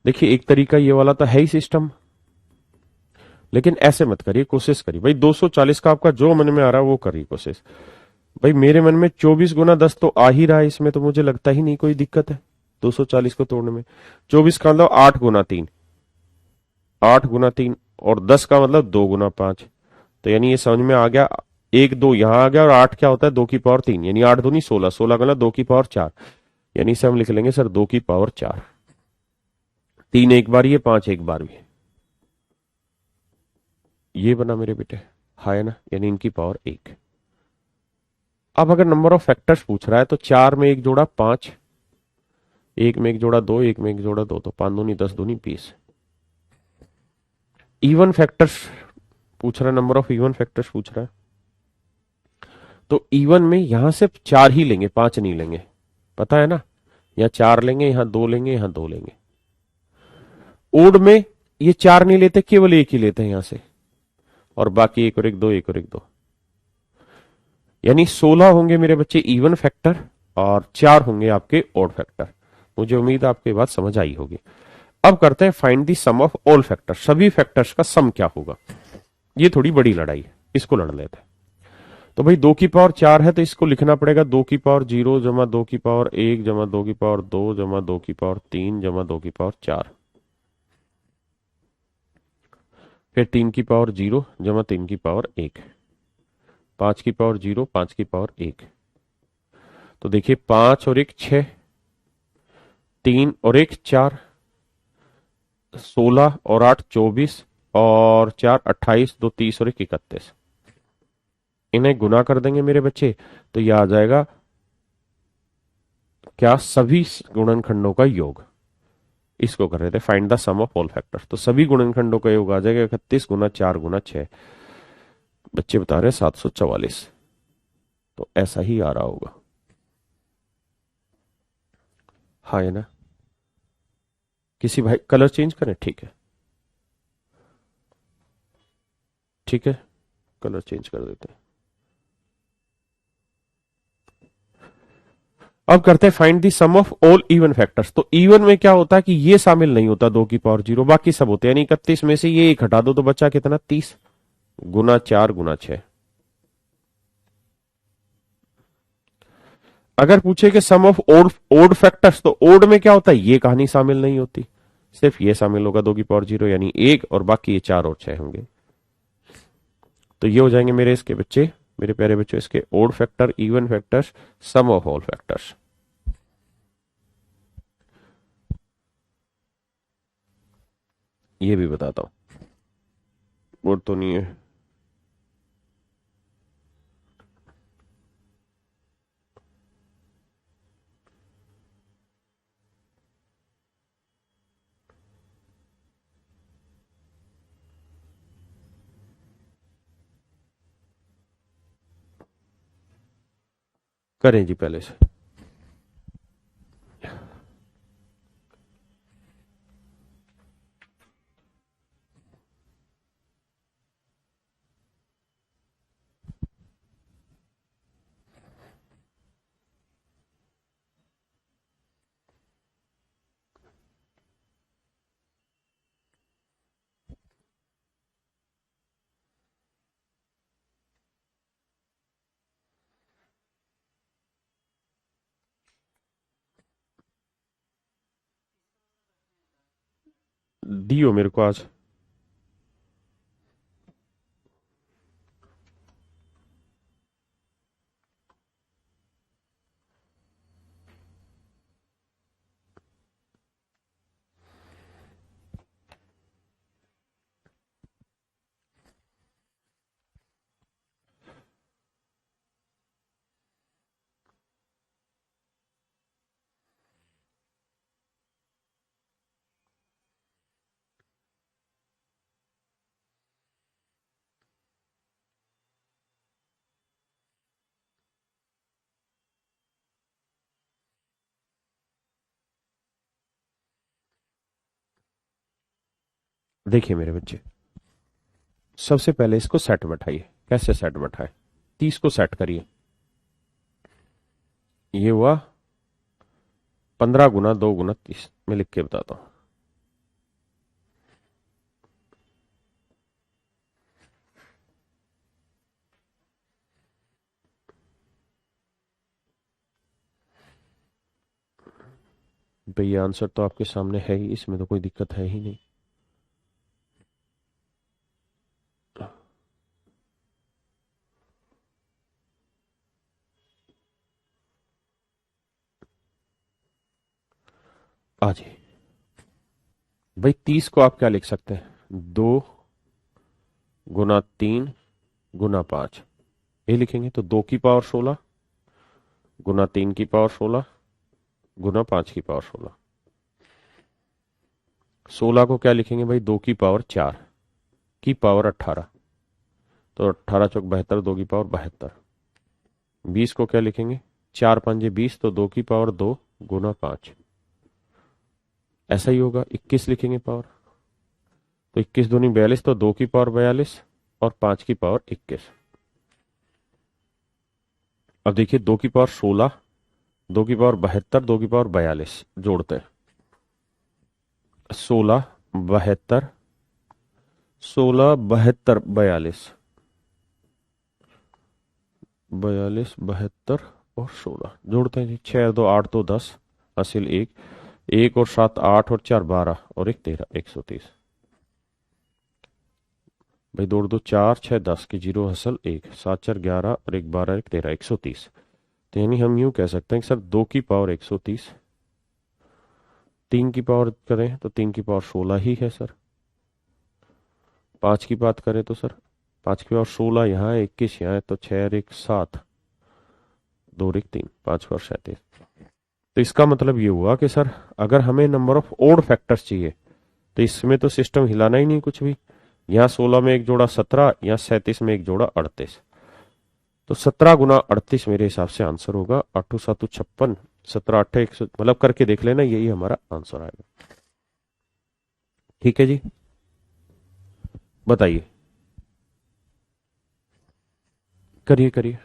S1: देखिए एक तरीका ये वाला तो है ही सिस्टम, लेकिन ऐसे मत करिए, कोशिश करिए भाई 240 का आपका जो मन में आ रहा है वो करिए कोशिश। भाई मेरे मन में 24 गुना 10 तो आ ही रहा है, इसमें तो मुझे लगता ही नहीं कोई दिक्कत है 240 को तोड़ने में। 24 का मतलब 8 गुना 3, 8 गुना 3, और 10 का मतलब 2 गुना 5, तो यानी ये समझ में आ गया। 1 2 यहां आ गया, और 8 क्या होता है 2 की पावर 3, यानी 8 दूनी 16, 16 का मतलब 2 की पावर 4, यानी इसे हम लिख लेंगे सर 2 की पावर 4। 3 एक बार, ये 5 एक बार भी, ये बना मेरे बेटे। हाँ है ना, यानी इनकी पावर 1। अब अगर नंबर ऑफ फैक्टर्स पूछ रहा है तो 4 में एक जोड़ा 5, 1 में एक जोड़ा 2, 1 में एक जोड़ा 2, तो 5 दूनी 10 दूनी 20। इवन फैक्टर्स पूछ रहा है, नंबर ऑफ इवन फैक्टर्स पूछ रहा है, तो इवन में यहां से 4 ही लेंगे, 5 नहीं लेंगे, पता है ना। यहाँ 4 लेंगे, यहाँ 2 लेंगे, यहाँ 2 लेंगे। ओड में ये 4 नहीं लेते, केवल 1 ही लेते हैं यहां से, और बाकी 1 और 1 2, 1 और 1 2, यानी 16 होंगे मेरे बच्चे इवन फैक्टर, और 4 होंगे आपके ऑड फैक्टर। मुझे उम्मीद है आपको ये बात समझ आई होगी। अब करते हैं find the sum of all factor, सभी फैक्टर्स का सम क्या होगा। ये थोड़ी बड़ी लड़ाई है, इसको लड़ लेते हैं। तो भाई 2 की पावर 4 है तो इसको लिखना पड़ेगा 2 की पावर 0 जमा 2 की पावर 1 जमा 2 की पावर 2 जमा 2 की पावर 3 जमा 2 की पावर 4। फिर 3 की पावर 0 जमा 3 की पावर 1, 5 की पावर 0, 5 की पावर 1। तो देखिए 5 और 1 6, 3 और 1 4, 16 और 8 24, और 4 28, 2 30 और 1 31। इन्हें गुना कर देंगे मेरे बच्चे, तो यह आ जाएगा क्या, सभी गुणनखंडों का योग। इसको कर रहे थे find the sum of all factors, तो सभी गुणनखंडों का योग आ जाएगा 31 गुना 4 गुना 6। बच्चे बता रहे हैं 744, तो ऐसा ही आ रहा होगा। हाँ है ना? किसी भाई कलर चेंज करें? ठीक है, ठीक है, कलर चेंज कर देते हैं। अब करते हैं find the sum of all even factors. तो इवन में क्या होता है कि ये शामिल नहीं होता 2 की पावर 0, बाकी सब होते हैं, यानी 31 में से ये एक हटा दो तो बचा कितना, 30 गुना 4 गुना 6। अगर पूछे कि sum of odd odd factors, तो ओड में क्या होता है, ये कहानी शामिल नहीं होती, सिर्फ ये शामिल होगा 2 की पावर 0 यानी 1, और बाकी ये 4 और 6 होंगे। तो ये हो जाएंगे मेरे इसके बच्चे, मेरे प्यारे बच्चों, इसके odd factor, even factors, sum of all factors. ये भी बताता हूं, ओड तो नहीं है। करें जी पहले से। दियो मेरे को आज। देखिए मेरे बच्चे, सबसे पहले इसको सेट बैठाइए। कैसे सेट बैठाए, 30 को सेट करिए। ये हुआ 15 गुना 2 गुना 30, मैं लिख के बताता हूं। भाई ये आंसर तो आपके सामने है ही, इसमें तो कोई दिक्कत है ही नहीं। आ जाइए भाई, 30 को आप क्या लिख सकते हैं, 2 गुना 3 गुना 5, ये लिखेंगे। तो 2 की पावर 16 गुना 3 की पावर 16 गुना 5 की पावर 16। 16 को क्या लिखेंगे भाई, 2 की पावर 4 की पावर 18, तो 18 × 4 = 72, 2 की पावर 72। 20 को क्या लिखेंगे, 4 × 5 = 20, तो 2 की पावर 2 गुना 5। ऐसा ही होगा। 21 लिखेंगे पावर, तो 21 दूनी 42, तो 2 की पावर 42 और 5 की पावर 21। अब देखिए 2 की पावर 16, 2 की पावर 72, 2 की पावर 42 जोड़ते हैं। 16 72, 16 72 42, 42 72 और 16 जोड़ते हैं जी। 6 2 8 2 10, हासिल 1, 1 और 7 8 और 4 12 और 1 13, 130। भाई दो दो चार, छः दस की जीरो हसल एक, सात चार 11 और एक 12 एक 13, 130। तो यानी हम यूं कह सकते हैं कि सर 2 की पावर 130, 3 की पावर करें तो 3 की पावर 16 ही है सर। 5 की बात करें तो सर 5 की पावर 16 यहाँ है, 21 यहाँ है, तो 6 और एक 7, 2 और एक 3, 5 पावर 37। तो इसका मतलब ये हुआ कि सर अगर हमें नंबर ऑफ ओड फैक्टर्स चाहिए तो इसमें तो सिस्टम हिलाना ही नहीं कुछ भी। यहाँ 16 में एक जोड़ा 17, यहाँ 37 में एक जोड़ा 38। तो 17 गुना 38 मेरे हिसाब से आंसर होगा। 8 7 56, 17 8 100, मतलब करके देख लेना, यही हमारा आंसर आएगा। ठीक है जी, बताइए। करिए करिए।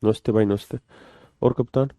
S1: नमस्ते भाई, नमस्ते। और कप्तान।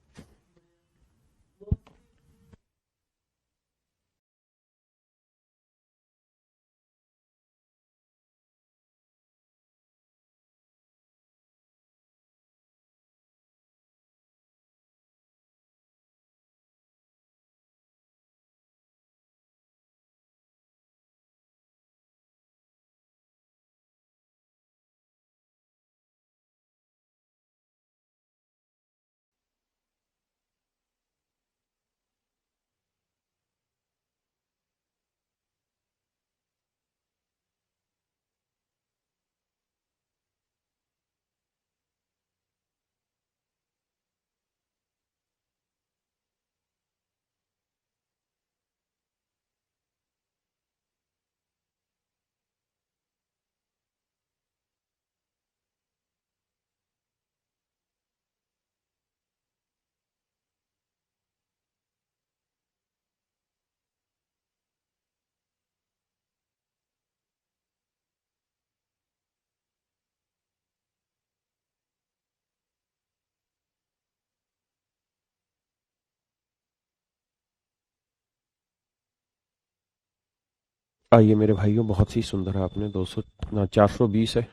S1: आइए मेरे भाइयों, बहुत ही सुंदर है आपने। 200 ना 420 है।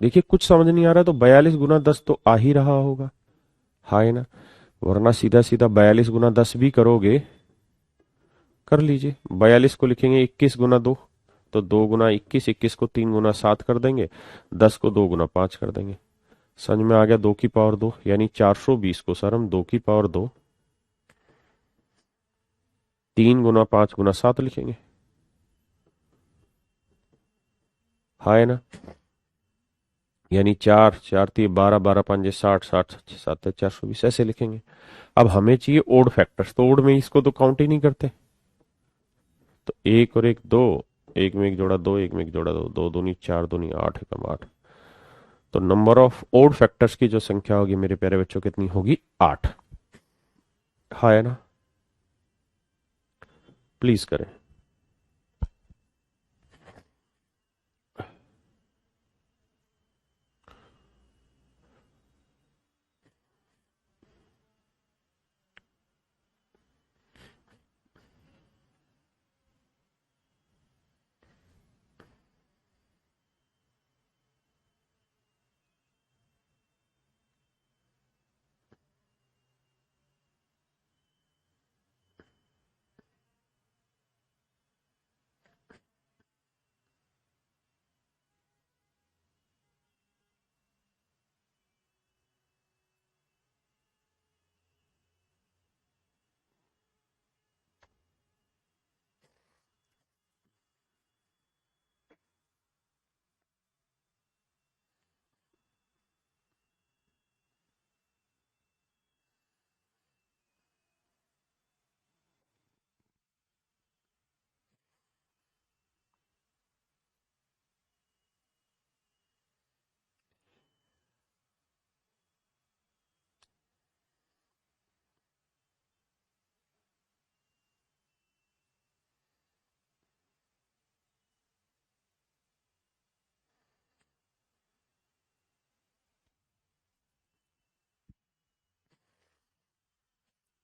S1: देखिए कुछ समझ नहीं आ रहा है तो 42 गुना 10 तो आ ही रहा होगा, हाँ है ना। वरना सीधा सीधा 42 गुना 10 भी करोगे, कर लीजिए। 42 को लिखेंगे 21 गुना 2, तो 2 गुना 21, 21 को 3 गुना 7 कर देंगे, 10 को 2 गुना 5 कर देंगे। समझ में आ गया? 2 की पावर 2 यानी 420 को सर हम 2 की पावर 2, 3 गुना 5 गुना 7 लिखेंगे, हाँ है ना। यानी 4 4 3 12, 12 5 60, 60 7 420 ऐसे लिखेंगे। अब हमें चाहिए ओड फैक्टर्स, तो ओड में इसको तो काउंट ही नहीं करते। तो एक और एक दो, एक में एक जोड़ा दो, एक में एक जोड़ा दो, दो दूनी चार, दूनी आठ, एकम आठ। तो नंबर ऑफ ओड फैक्टर्स की जो संख्या होगी मेरे प्यारे बच्चों कितनी होगी? 8, हाँ है ना। प्लीज करें।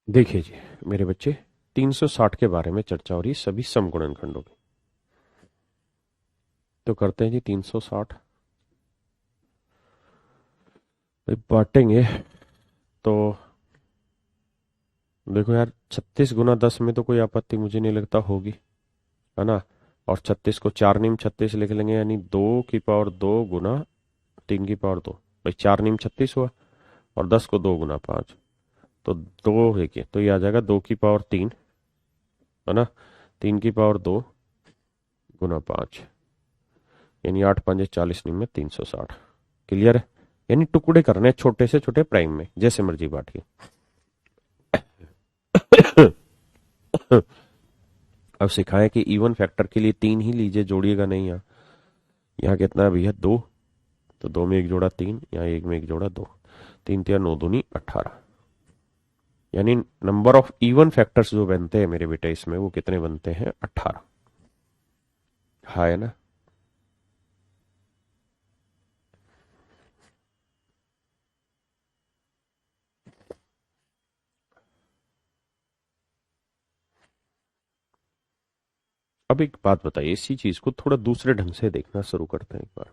S1: देखिए जी मेरे बच्चे, 360 के बारे में चर्चा हो रही है, सभी समगुणनखंडों की। तो करते हैं जी 360, बांटेंगे तो देखो यार, 36 गुना 10 में तो कोई आपत्ति मुझे नहीं लगता होगी, है ना। और 36 को 4 नीम 36 लिख लेंगे, यानी 2 की पावर 2 गुना 3 की पावर 2। भाई 4 नीम 36 हुआ, और 10 को 2 गुना 5, तो 2 देखिए, तो ये आ जाएगा 2 की पावर 3, है ना। 3 की पावर 2 गुना 5, यानी 8 5 40 नीम में 360। क्लियर है। यानी टुकड़े करने हैं छोटे से छोटे प्राइम में, जैसे मर्जी बांटिए। अब सिखाएं कि इवन फैक्टर के लिए 3 ही लीजिए, जोड़िएगा नहीं। यहाँ यहाँ कितना है भैया, 2, तो 2 में 1 जोड़ा 3, यहाँ 1 में 1 जोड़ा 2, 3 3 9 दूनी 18। यानी नंबर ऑफ इवन फैक्टर्स जो बनते हैं मेरे बेटे इसमें, वो कितने बनते हैं, 18। हाँ है ना। अब एक बात बताइए, इसी चीज को थोड़ा दूसरे ढंग से देखना शुरू करते हैं एक बार।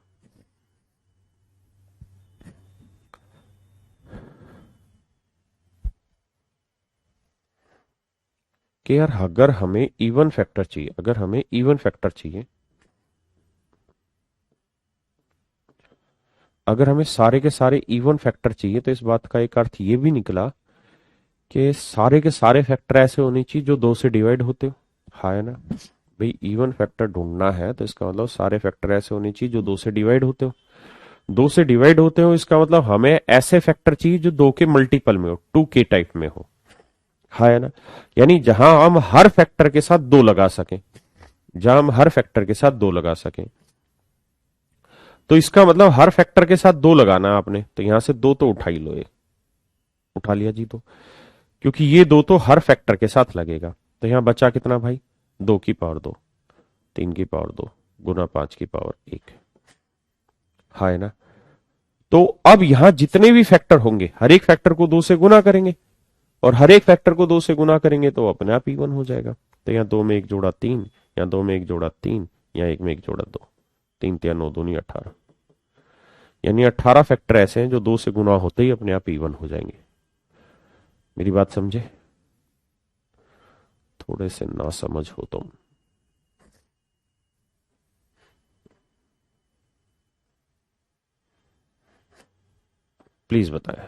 S1: कि यार अगर हमें इवन फैक्टर चाहिए, अगर हमें इवन फैक्टर चाहिए, अगर हमें सारे के सारे इवन फैक्टर चाहिए, तो इस बात का एक अर्थ ये भी निकला कि सारे के सारे फैक्टर ऐसे होने चाहिए जो 2 से डिवाइड होते हो। हाँ है ना। भाई इवन फैक्टर ढूंढना है तो इसका मतलब सारे फैक्टर ऐसे होने चाहिए जो 2 से डिवाइड होते हो। 2 से डिवाइड होते हो इसका मतलब हमें ऐसे फैक्टर चाहिए जो 2 के मल्टीपल में हो, 2 के टाइप में हो। हाँ है ना। यानी जहां हम हर फैक्टर के साथ 2 लगा सकें, जहां हम हर फैक्टर के साथ 2 लगा सकें, तो इसका मतलब हर फैक्टर के साथ 2 लगाना है आपने, तो यहां से 2 तो उठा ही लो, ये उठा लिया जी। तो क्योंकि ये 2 तो हर फैक्टर के साथ लगेगा, तो यहां बचा कितना भाई, 2 की पावर 2, 3 की पावर 2 गुना 5 की पावर 1। हाँ है ना। तो अब यहां जितने भी फैक्टर होंगे, हर एक फैक्टर को 2 से गुना करेंगे, और हर एक फैक्टर को 2 से गुना करेंगे तो अपने आप इवन हो जाएगा। तो यहाँ 2 में 1 जोड़ा 3, यहाँ 2 में 1 जोड़ा 3, यहाँ 1 में 1 जोड़ा 2, 3 3 9 दूनी 18। यानी 18 फैक्टर ऐसे हैं जो 2 से गुना होते ही अपने आप इवन हो जाएंगे। मेरी बात समझे, थोड़े से ना समझ हो तुम, प्लीज बताएं।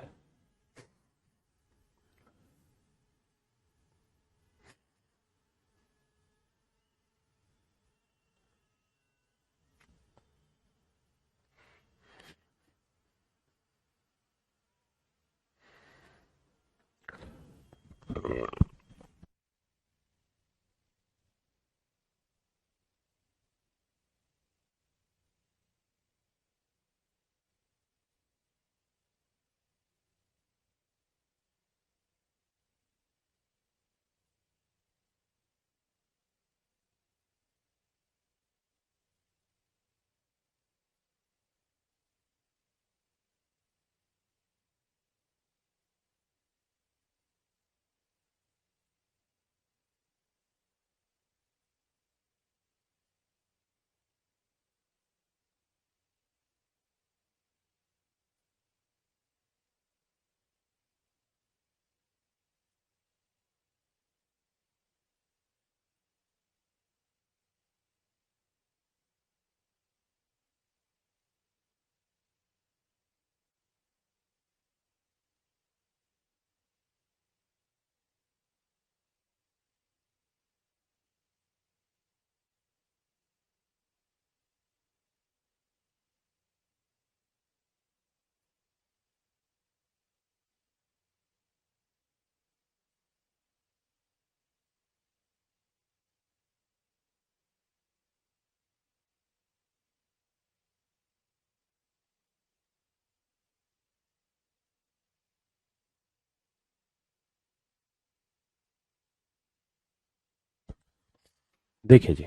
S1: देखिए जी,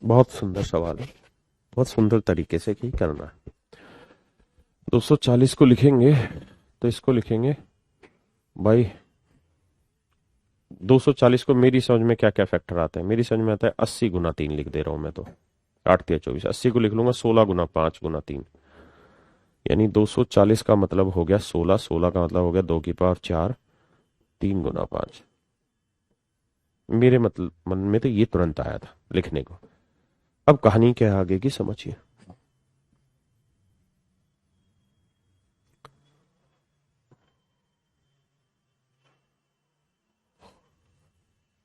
S1: बहुत सुंदर सवाल है, बहुत सुंदर तरीके से ही करना है। 240 को लिखेंगे तो इसको लिखेंगे भाई, 240 को मेरी समझ में क्या क्या फैक्टर आते हैं, मेरी समझ में आता है 80 गुना 3 लिख दे रहा हूं मैं तो, 8 3 24, 80 को लिख लूंगा 16 गुना 5 गुना 3, यानी 240 का मतलब हो गया 16, 16 का मतलब हो गया 2 की पावर 4, 3 गुना 5। मेरे मतलब मन में तो ये तुरंत आया था लिखने को। अब कहानी क्या है आगे की समझिए।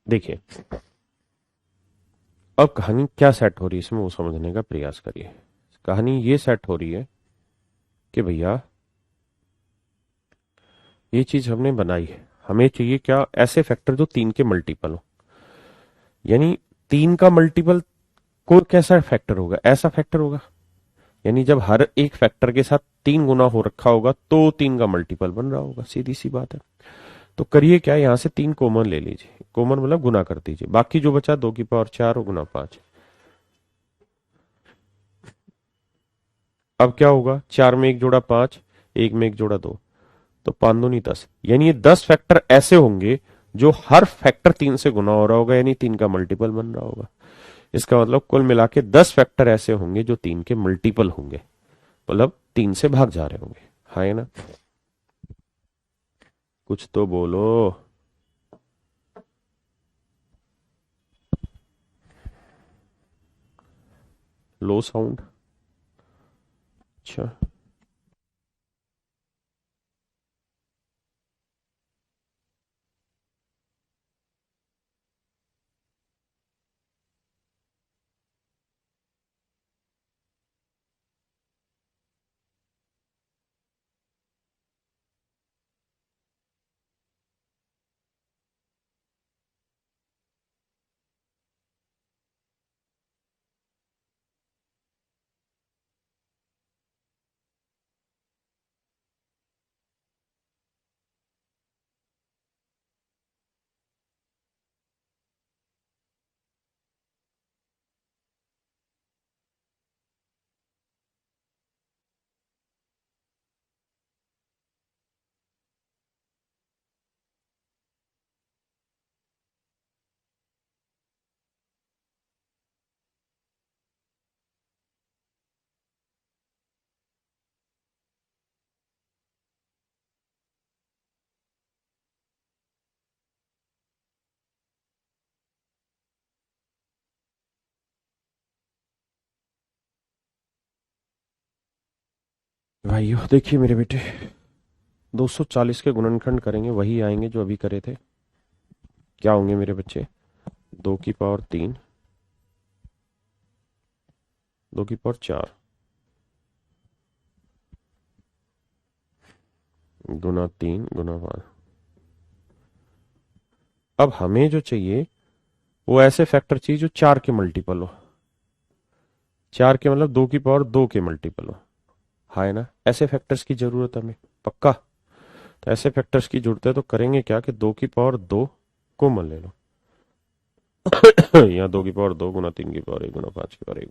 S1: देखिए अब कहानी क्या सेट हो रही है इसमें वो समझने का प्रयास करिए। कहानी ये सेट हो रही है कि भैया ये चीज हमने बनाई है, हमें चाहिए क्या, ऐसे फैक्टर जो 3 के मल्टीपल हो। यानी 3 का मल्टीपल को कैसा फैक्टर होगा, ऐसा फैक्टर होगा। यानी जब हर एक फैक्टर के साथ 3 गुना हो रखा होगा तो 3 का मल्टीपल बन रहा होगा, सीधी सी बात है। तो करिए क्या, यहां से 3 कॉमन ले लीजिए, कॉमन मतलब गुना कर दीजिए, बाकी जो बचा 2 की पावर 4 और गुना 5। अब क्या होगा, 4 में एक जोड़ा 5, एक में एक जोड़ा 2, तो 5 दूनी 10। यानी ये 10 फैक्टर ऐसे होंगे जो हर फैक्टर 3 से गुना हो रहा होगा, यानी 3 का मल्टीपल बन रहा होगा। इसका मतलब कुल मिला के 10 फैक्टर ऐसे होंगे जो 3 के मल्टीपल होंगे, मतलब 3 से भाग जा रहे होंगे। हाँ है ना, कुछ तो बोलो। Low sound. अच्छा, भाइयों देखिए मेरे बेटे, 240 के गुणनखंड करेंगे वही आएंगे जो अभी करे थे। क्या होंगे मेरे बच्चे, 2 की पावर 3, 2 की पावर 4 गुना 3 गुना 5। अब हमें जो चाहिए वो ऐसे फैक्टर चाहिए जो 4 के मल्टीपल हो। 4 के मतलब 2 की पावर 2 के मल्टीपल हो। हाँ है ना, ऐसे फैक्टर्स की जरूरत है हमें, पक्का। तो ऐसे फैक्टर्स की जरूरत है तो करेंगे क्या कि 2 की पावर 2 कॉमन ले लो। यहाँ 2 की पावर 2 गुना 3 की पावर 1 गुना 5 की पावर 1।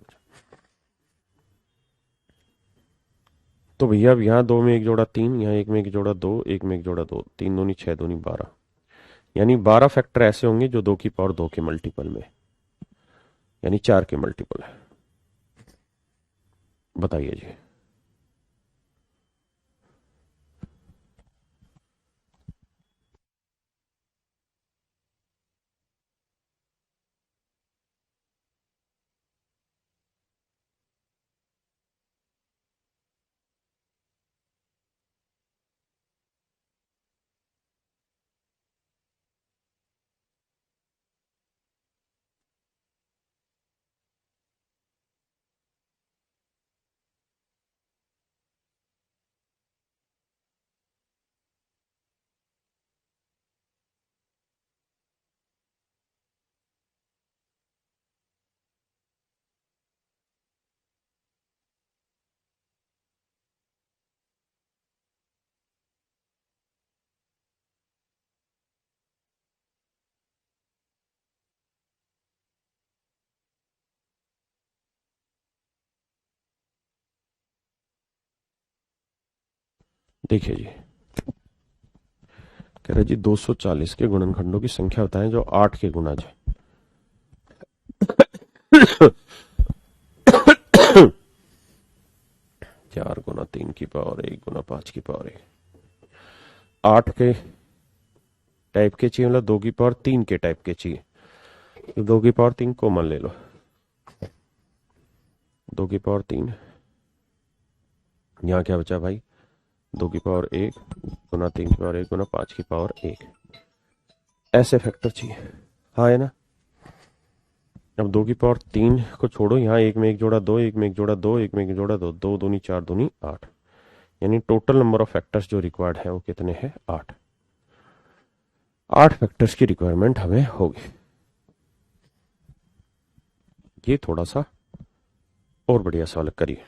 S1: तो भैया अब यहाँ 2 में एक जोड़ा 3, यहाँ 1 में एक जोड़ा 2, 1 में एक जोड़ा 2, 3 दूनी 6 दूनी 12। यानी 12 फैक्टर ऐसे होंगे जो 2 की पावर 2 के मल्टीपल में, यानी 4 के मल्टीपल है। बताइए जी। देखिए जी, कह रहे जी 240 के गुणनखंडों की संख्या बताएं जो 8 के गुना जाए। 4 गुना 3 की पावर 1 गुना 5 की पावर 1। 8 के टाइप के चाहिए, मतलब 2 की पावर 3 के टाइप के चाहिए, तो 2 की पावर 3 कॉमन ले लो। 2 की पावर 3, यहाँ क्या बचा भाई, 2 की पावर 1 गुना 3 की पावर 1 गुना 5 की पावर 1, ऐसे फैक्टर चाहिए। हाँ है ना। अब 2 की पावर 3 को छोड़ो, यहाँ एक में एक जोड़ा 2, एक में एक जोड़ा 2, एक में एक जोड़ा 2, 2 दूनी 4 दूनी 8, यानी टोटल नंबर ऑफ फैक्टर्स जो रिक्वायर्ड है वो कितने हैं, 8। 8 फैक्टर्स की रिक्वायरमेंट हमें होगी। ये थोड़ा सा और बढ़िया सवाल करिए।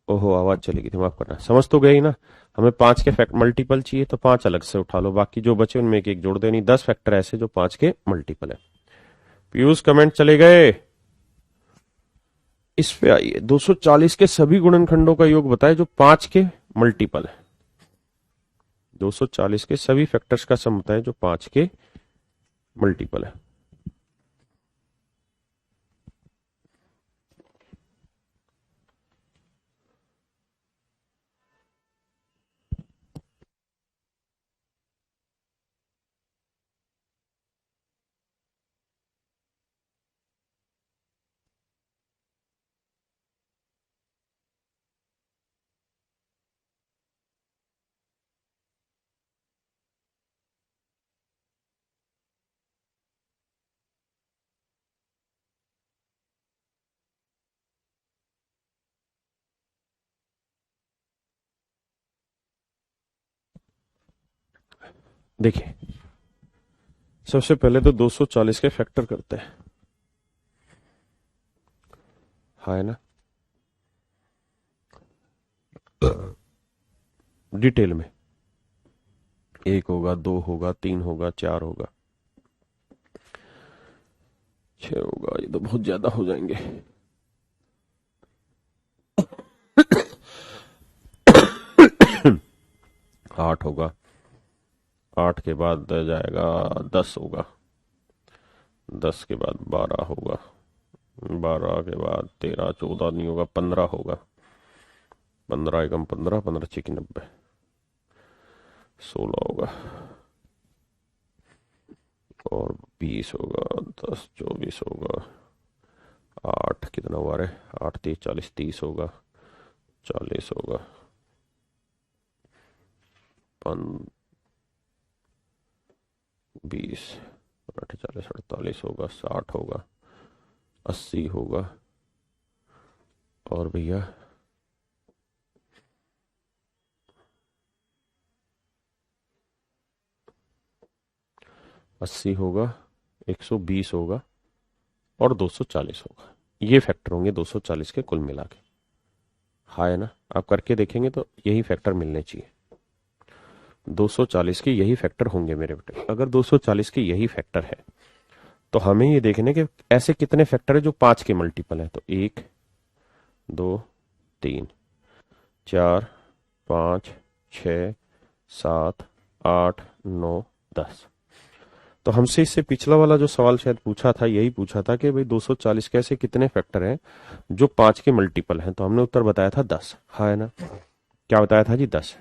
S1: ओहो, आवाज चली गई थी, माफ करना। समझ तो गई ना। हमें 5 के फैक्ट मल्टीपल चाहिए, तो 5 अलग से उठा लो, बाकी जो बचे उनमें एक एक जोड़ दो, यानी 10 फैक्टर ऐसे जो 5 के मल्टीपल है। पीयूष कमेंट चले गए। इस पे आइए, 240 के सभी गुणनखंडों का योग बताए जो 5 के मल्टीपल है। 240 के सभी फैक्टर्स का सम बताए जो 5 के मल्टीपल है। देखिए, सबसे पहले तो 240 के फैक्टर करते हैं। हाँ है ना। डिटेल में 1 होगा, 2 होगा, 3 होगा, 4 होगा, 6 होगा, ये तो बहुत ज्यादा हो जाएंगे। 8 होगा, 8 के बाद जाएगा 10 होगा, 10 के बाद 12 होगा, 12 के बाद 13, 14 नहीं होगा, 15 होगा, 15 एकम 15, 15 छः 90, 16 होगा, और 20 होगा, 10 24 होगा, 8 कितना हुआ रे, 8 30 40, 30 होगा, 40 होगा, 20 8 40 48 होगा, 60 होगा, 80 होगा, और भैया 80 होगा, 120 होगा, और 240 होगा। ये फैक्टर होंगे 240 के कुल मिला के। हाँ है ना। आप करके देखेंगे तो यही फैक्टर मिलने चाहिए। 240 के यही फैक्टर होंगे मेरे बेटे। अगर 240 के यही फैक्टर है तो हमें ये देखने के ऐसे कितने फैक्टर है जो 5 के मल्टीपल है। तो 1 2 3 4 5 6 7 8 9 10। तो हमसे इससे पिछला वाला जो सवाल शायद पूछा था, यही पूछा था कि भाई 240 के ऐसे कितने फैक्टर हैं जो 5 के मल्टीपल हैं। तो हमने उत्तर बताया था 10। हाँ है ना। क्या बताया था जी, 10।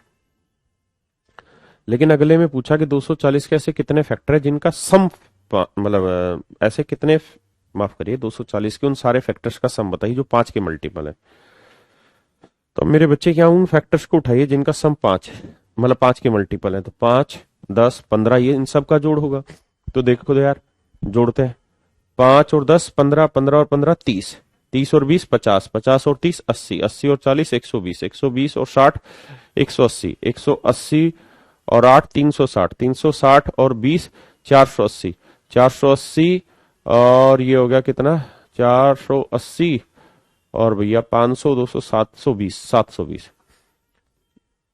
S1: लेकिन अगले में पूछा कि 240 के ऐसे कितने फैक्टर है जिनका सम मतलब ऐसे कितने, माफ करिए 240 के उन सारे फैक्टर्स का सम बताइए जो 5 के मल्टीपल है। तो मेरे बच्चे क्या, उन फैक्टर्स को उठाइए जिनका सम 5 है, मतलब 5 के मल्टीपल है। तो 5, 10, 15 ये इन सब का जोड़ होगा। तो देखो तो यार जोड़ते हैं, 5 और 10 15, 15 और 15 30, 30 और 20 50, 50 और 30 80, 80 और 40 120, 120 और 60 180, 180 और 8 360, 360 और 20 480, 480 और ये हो गया कितना 480 और भैया 500 200 720, 720।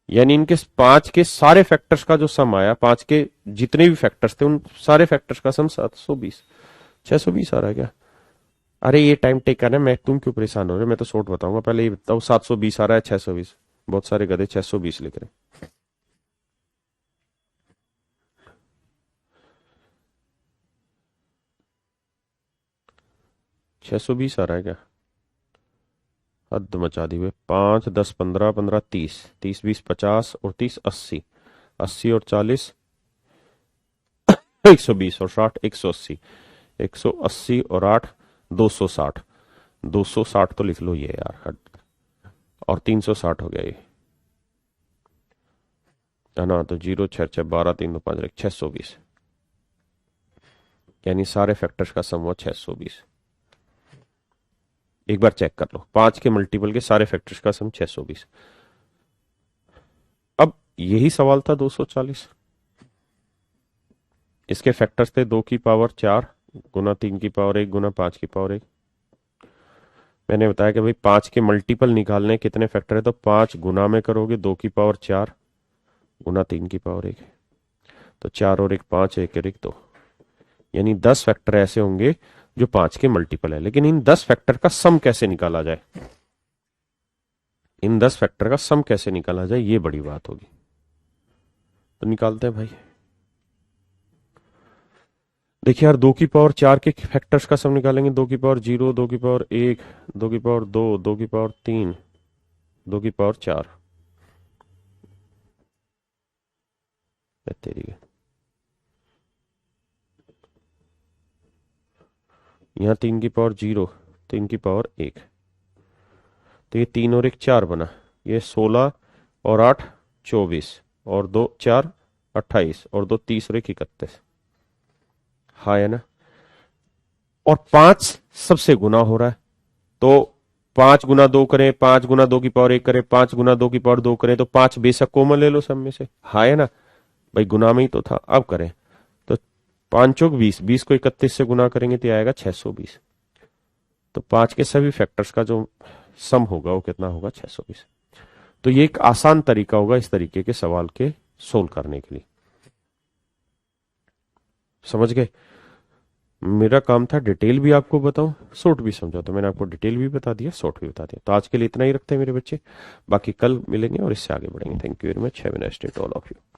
S1: यानी इनके 5 के सारे फैक्टर्स का जो सम आया, 5 के जितने भी फैक्टर्स थे उन सारे फैक्टर्स का सम 720, 620 आ रहा है क्या? अरे ये टाइम टेकन है, मैं तुम क्यों परेशान हो रहे हो, मैं तो शॉर्ट बताऊंगा। पहले ये बताओ 720 आ रहा है 620? बहुत सारे गधे 620 लिख रहे हैं। 620 आ रहा है क्या? हद मचा दी हुए। 5 10 15 15 30, 30 20 50 और 30 80, 80 और 40 120 और 60 180, 180 और 8 260, 260 तो लिख लो ये यार हद। और 360 हो गया ये है ना। तो 0 6 6 12 3 2 5 620, यानी सारे फैक्टर्स का सम हुआ 620। एक बार चेक कर लो, 5 के मल्टीपल के सारे फैक्टर्स का सम 620। अब यही सवाल था 240। इसके फैक्टर्स थे 2 की पावर 4 गुना 3 की पावर 1 गुना 5 की पावर 1। मैंने बताया कि भाई 5 के मल्टीपल निकालने कितने फैक्टर है, तो 5 गुना में करोगे 2 की पावर 4 गुना 3 की पावर 1, तो 4 और 1 5, 1 और 1 2, यानी 10 फैक्टर ऐसे होंगे जो 5 के मल्टीपल है। लेकिन इन 10 फैक्टर का सम कैसे निकाला जाए, इन 10 फैक्टर का सम कैसे निकाला जाए, ये बड़ी बात होगी। तो निकालते हैं भाई। देखिए यार 2 की पावर 4 के फैक्टर्स का सम निकालेंगे, 2 की पावर 0, 2 की पावर 1, 2 की पावर 2, 2 की पावर 3, 2 की पावर 4। तेरी यहाँ 3 की पावर 0, 3 की पावर 1, तो ये 3 और 1 4 बना, ये 16 और 8 24 और 2 4 28 और 2 30 और 1 31। हाँ है ना। और 5 सबसे गुना हो रहा है, तो 5 गुना 2 करें, 5 गुना 2 की पावर 1 करें, 5 गुना 2 की पावर 2 करें, तो 5 बेशक कॉमन ले लो सब में से। हाँ है ना भाई, गुना में ही तो था। अब करें तो 5 चौक 20, 20 को 31 से गुना करेंगे तो आएगा 620। तो 5 के सभी फैक्टर्स का जो सम होगा वो कितना होगा 620। तो ये एक आसान तरीका होगा इस तरीके के सवाल के सोल्व करने के लिए। समझ गए? मेरा काम था डिटेल भी आपको बताऊं, शॉर्ट भी समझा, तो मैंने आपको डिटेल भी बता दिया, शॉर्ट भी बता दिया। तो आज के लिए इतना ही रखते हैं मेरे बच्चे, बाकी कल मिलेंगे और इससे आगे बढ़ेंगे। Thank you very much, have a nice day to all of you.